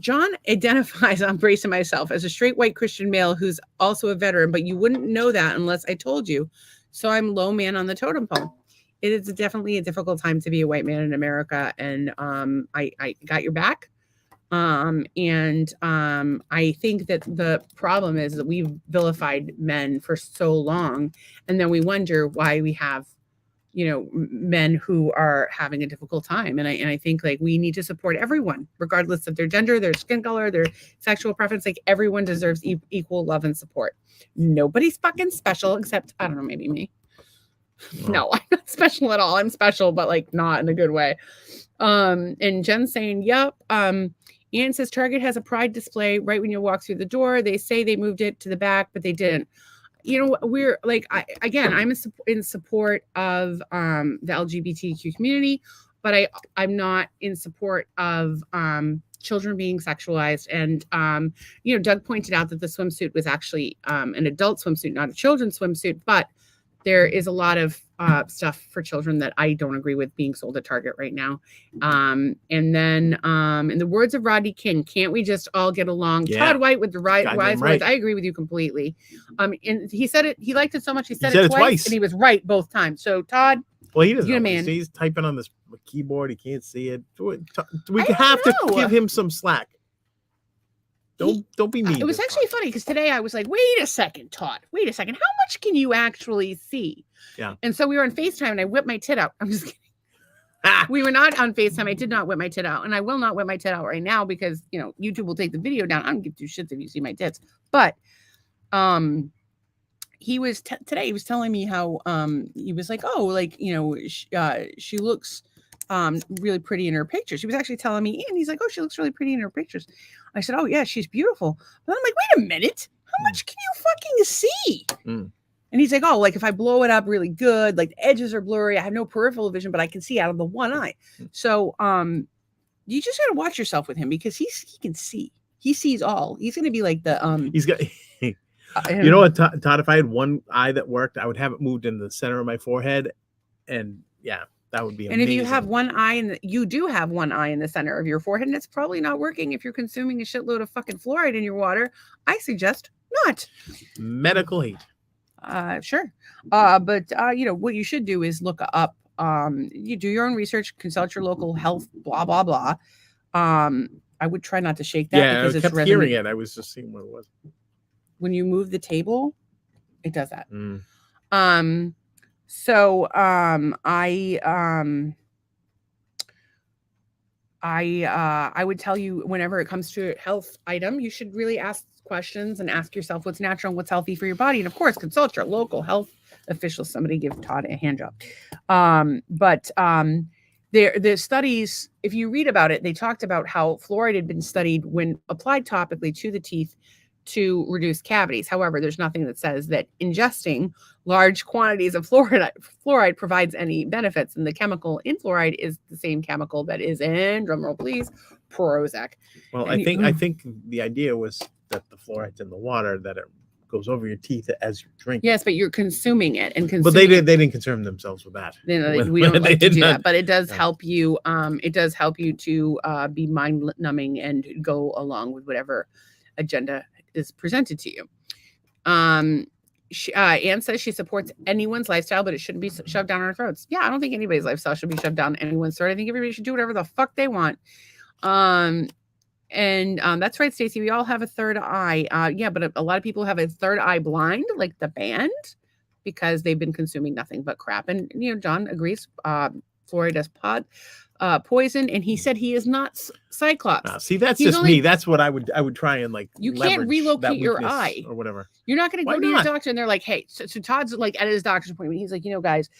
John identifies, I'm bracing myself, as a straight white Christian male who's also a veteran, but you wouldn't know that unless I told you. So I'm low man on the totem pole. It is definitely a difficult time to be a white man in America. And I got your back. I think that the problem is that we've vilified men for so long, and then we wonder why we have, men who are having a difficult time. And I think we need to support everyone, regardless of their gender, their skin color, their sexual preference. Everyone deserves equal love and support. Nobody's fucking special except, I don't know, maybe me. No, I'm not special at all. I'm special, but not in a good way. And Jen's saying, yep. Ian says Target has a pride display right when you walk through the door. They say they moved it to the back, but they didn't. We're I'm in support of the LGBTQ community, but I'm not in support of children being sexualized. And Doug pointed out that the swimsuit was actually an adult swimsuit, not a children's swimsuit, but there is a lot of stuff for children that I don't agree with being sold at Target right now. And then in the words of Rodney King, can't we just all get along? Yeah. Todd White with the wise words. I agree with you completely. And he said it. He liked it so much. He said it twice. And he was right both times. So Todd, well, he doesn't. Man. He's typing on this keyboard. He can't see it. We have to give him some slack. Don't be mean. It was actually funny because today I was like, wait a second, Todd. Wait a second. How much can you actually see? Yeah. And so we were on FaceTime and I whipped my tit out. I'm just kidding. We were not on FaceTime. I did not whip my tit out. And I will not whip my tit out right now because, YouTube will take the video down. I don't give two shits if you see my tits. But he was today, he was telling me how he was like, she looks really pretty in her pictures. She was actually telling me, and he's like, oh, she looks really pretty in her pictures. I said, oh yeah, she's beautiful. But I'm like, wait a minute, how much can you fucking see? And he's like, oh, if I blow it up really good, the edges are blurry, I have no peripheral vision, but I can see out of the one eye. So you just gotta watch yourself with him because he can see. He sees all. He's gonna be like the he's got you know what, Todd, if I had one eye that worked, I would have it moved in the center of my forehead, and yeah, that would be amazing. And if you have one eye you do have one eye in the center of your forehead, and it's probably not working if you're consuming a shitload of fucking fluoride in your water, I suggest not. Medical hate. Sure. But what you should do is look up, you do your own research, consult your local health, blah, blah, blah. I would try not to shake that because I kept hearing it. I was just seeing what it was. When you move the table, it does that. I would tell you whenever it comes to a health item, you should really ask questions and ask yourself what's natural and what's healthy for your body. And of course, consult your local health official. Somebody give Todd a hand job. The studies, if you read about it, they talked about how fluoride had been studied when applied topically to the teeth to reduce cavities. However, there's nothing that says that ingesting large quantities of fluoride provides any benefits. And the chemical in fluoride is the same chemical that is in, drumroll please, Prozac. Well, I think the idea was that the fluoride's in the water, that it goes over your teeth as you drink. Yes, but you're consuming it, and but they didn't concern themselves with that. We don't like to do that, but it does help you. It does help you to be mind numbing and go along with whatever agenda is presented to you. Anne says she supports anyone's lifestyle, but it shouldn't be shoved down our throats. Yeah, I don't think anybody's lifestyle should be shoved down anyone's throat. I think everybody should do whatever the fuck they want. That's right, Stacey. We all have a third eye. Yeah, but a lot of people have a third eye blind, like the band, because they've been consuming nothing but crap. And John agrees. Fluoride is poison, and he said he is not Cyclops. See, that's just me. That's what I would try and like. You can't relocate your eye or whatever. You're not going to go to your doctor and they're like, hey, so Todd's like at his doctor's appointment. He's like, guys,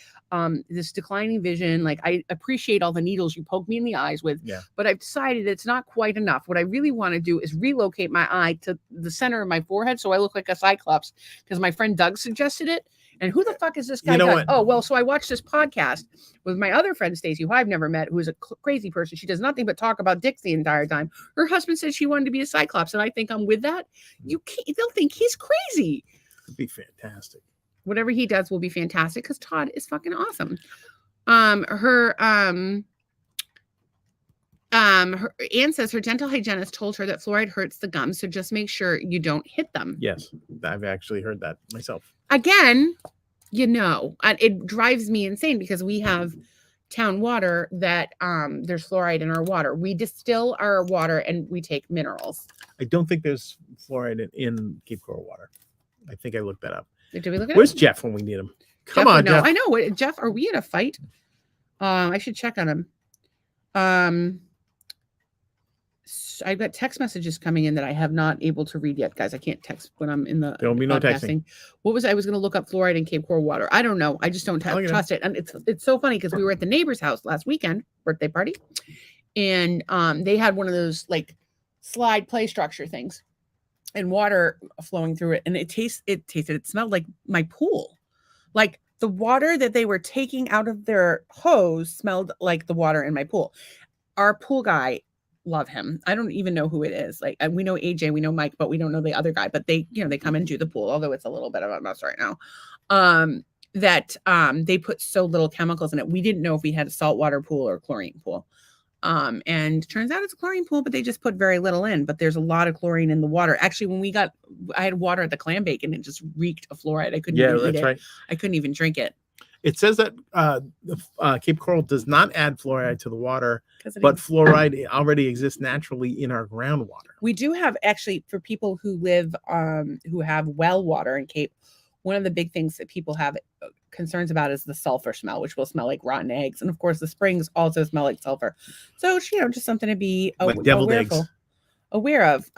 this declining vision, like I appreciate all the needles you poke me in the eyes with, but I've decided it's not quite enough. What I really want to do is relocate my eye to the center of my forehead so I look like a Cyclops, because my friend Doug suggested it. And who the fuck is this guy? Oh, well, so I watched this podcast with my other friend, Stacey, who I've never met, who is a crazy person. She does nothing but talk about dicks the entire time. Her husband said she wanted to be a Cyclops, and I think I'm with that. They'll think he's crazy. It'd be fantastic. Whatever he does will be fantastic, because Todd is fucking awesome. Anne says her dental hygienist told her that fluoride hurts the gums, so just make sure you don't hit them. Yes, I've actually heard that myself. Again, it drives me insane, because we have town water that there's fluoride in our water. We distill our water and we take minerals. I don't think there's fluoride in Cape Coral water. I think I looked that up. Did we look at Where's Jeff when we need him? Come on, Jeff. I know. Jeff, are we in a fight? I should check on him. I've got text messages coming in that I have not able to read yet, guys. I can't text when I'm in the. There'll be no texting. I was going to look up fluoride in Cape Coral water. I don't know. I just don't trust it. And it's so funny, because we were at the neighbor's house last weekend, birthday party, and they had one of those like slide play structure things, and water flowing through it, and it smelled like my pool, like the water that they were taking out of their hose smelled like the water in my pool. Our pool guy. Love him. I don't even know who it is. Like, we know AJ, we know Mike, but we don't know the other guy. But they, they come and do the pool, although it's a little bit of a mess right now. They put so little chemicals in it. We didn't know if we had a saltwater pool or a chlorine pool. And turns out it's a chlorine pool, but they just put very little in. But there's a lot of chlorine in the water. Actually, I had water at the clam bake, and it just reeked of fluoride. I couldn't even eat it. Right. I couldn't even drink it. It says that Cape Coral does not add fluoride to the water, but fluoride already exists naturally in our groundwater. We do have, actually, for people who live, who have well water in Cape, one of the big things that people have concerns about is the sulfur smell, which will smell like rotten eggs. And of course, the springs also smell like sulfur. So, just something to be aware of.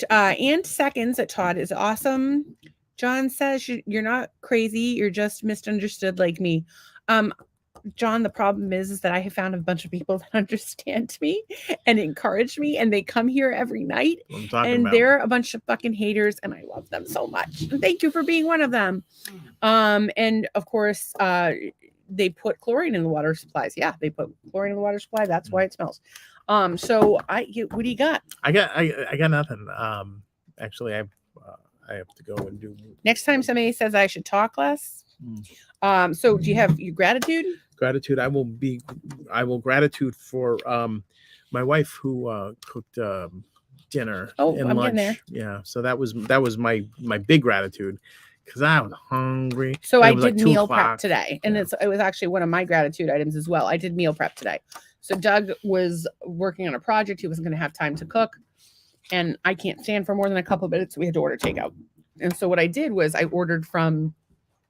And seconds that Todd is awesome. John says you're not crazy. You're just misunderstood like me. John, the problem is that I have found a bunch of people that understand me and encourage me, and they come here every night, and they're a bunch of fucking haters, and I love them so much. And thank you for being one of them. And of course, they put chlorine in the water supplies. Yeah, they put chlorine in the water supply. That's why it smells. So what do you got? I got nothing. Actually, I have to go and do. Next time somebody says I should talk less. So do you have your gratitude? Gratitude. I will gratitude for my wife who cooked dinner and I'm lunch. Getting there. Yeah. So that was my big gratitude, because I was hungry. So I did meal prep today, and it was actually one of my gratitude items as well. I did meal prep today. So Doug was working on a project. He wasn't going to have time to cook. And I can't stand for more than a couple of minutes. So we had to order takeout. And so what I did was I ordered from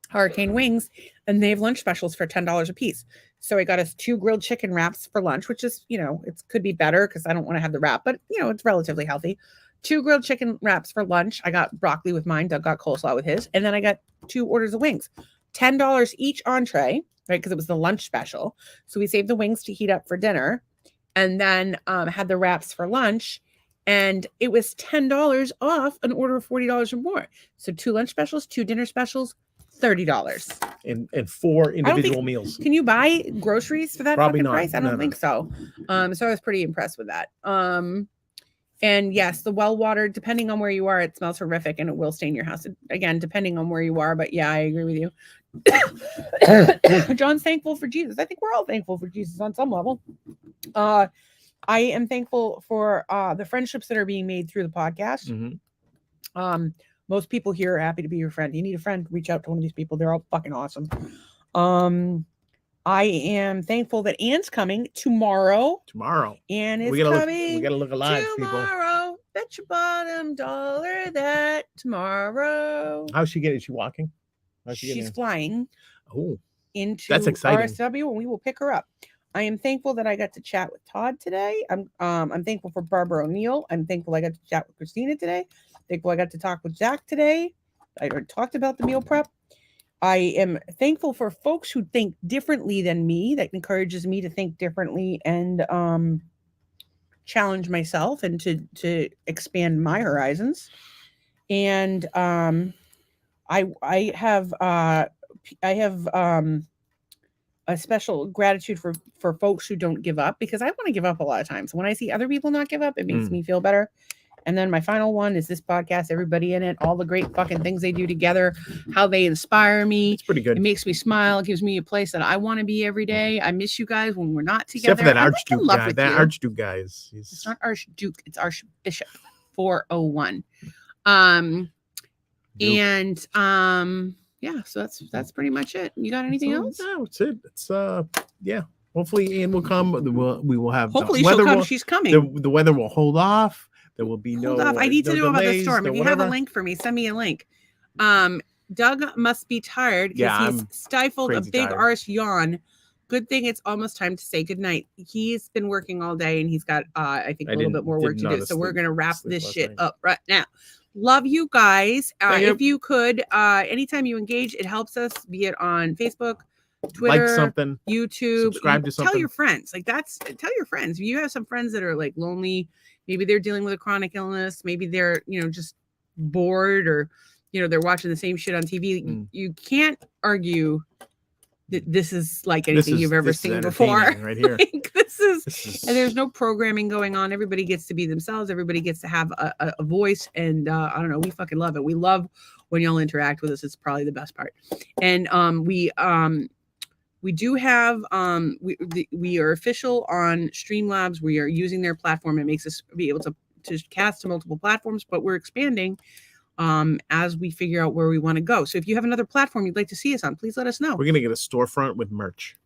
Hurricane Wings, and they have lunch specials for $10 a piece. So I got us 2 grilled chicken wraps for lunch, which is, it could be better because I don't want to have the wrap, but it's relatively healthy. 2 grilled chicken wraps for lunch. I got broccoli with mine. Doug got coleslaw with his. And then I got 2 orders of wings, $10 each entree. right? Because it was the lunch special. So we saved the wings to heat up for dinner, and then had the wraps for lunch. And it was $10 off an order of $40 or more. So 2 lunch specials, 2 dinner specials, $30. And 4 individual meals. Can you buy groceries for that Probably fucking not. price? I don't think so. So I was pretty impressed with that. And yes, the well water, depending on where you are, it smells horrific and it will stain your house. Again, depending on where you are. But yeah, I agree with you. John's thankful for Jesus. I think we're all thankful for Jesus on some level. I am thankful for the friendships that are being made through the podcast. Mm-hmm. Most people here are happy to be your friend. You need a friend, reach out to one of these people. They're all fucking awesome. I am thankful that Anne's coming tomorrow. Anne is coming. We gotta look alive, tomorrow. People. Bet your bottom dollar that tomorrow. How's she getting? Is she walking? She's flying. Oh, into that's exciting. RSW, and we will pick her up. I am thankful that I got to chat with Todd today. I'm thankful for Barbara O'Neill. I'm thankful I got to chat with Christina today. Thankful I got to talk with Jack today. I talked about the meal prep. I am thankful for folks who think differently than me. That encourages me to think differently and challenge myself and to expand my horizons. And I have a special gratitude for folks who don't give up, because I want to give up a lot of times. When I see other people not give up, it makes me feel better. And then my final one is this podcast, everybody in it, all the great fucking things they do together, how they inspire me. It's pretty good. It makes me smile. It gives me a place that I want to be every day. I miss you guys when we're not together. Except for that Archduke guy. That Archduke guy is... It's not Archduke. It's Archbishop 401. Yeah, so that's pretty much it. You got anything else? No, it's it. It's yeah. Hopefully Anne will come. We will have. Hopefully she'll come. She's coming. The weather will hold off. There will be no. Hold off. I need to know about the storm. If you whatever. have a link for me, send me a link. Doug must be tired because he's stifled a big arse yawn. Good thing it's almost time to say goodnight. He's been working all day and he's got I think a little bit more work to do. So we're gonna wrap this shit up right now. Love you guys. If you could, anytime you engage, it helps us, be it on Facebook, Twitter, like something, YouTube, subscribe to something. Tell your friends. Tell your friends. If you have some friends that are like lonely, maybe they're dealing with a chronic illness, maybe they're, just bored, or, they're watching the same shit on TV. You can't argue that this is like anything you've ever seen before. Right here. This is, and there's no programming going on. Everybody gets to be themselves. Everybody gets to have a voice. And I don't know, we fucking love it. We love when y'all interact with us. It's probably the best part. And we do have, we are official on Streamlabs. We are using their platform. It makes us be able to cast to multiple platforms, but we're expanding as we figure out where we want to go. So if you have another platform you'd like to see us on, please let us know. We're going to get a storefront with merch.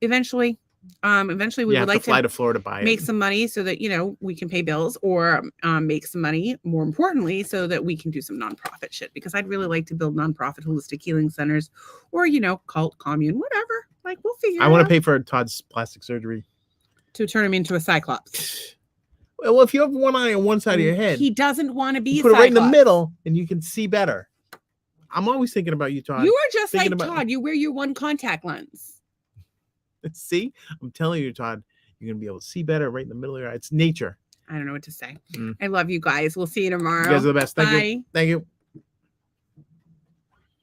Eventually we would like to fly to Florida, buy make some money so that, we can pay bills, or make some money, more importantly, so that we can do some nonprofit shit, because I'd really like to build nonprofit holistic healing centers, or, cult, commune, whatever. Like, we'll figure it out. I want to pay for Todd's plastic surgery. To turn him into a cyclops. Well, if you have one eye on one side of your head, he doesn't want to be. Put it right in the middle, and you can see better. I'm always thinking about you, Todd. You are just like Todd. You wear your one contact lens. See, I'm telling you, Todd, you're gonna be able to see better right in the middle of your eye. It's nature. I don't know what to say. I love you guys. We'll see you tomorrow. You guys are the best. Thank you.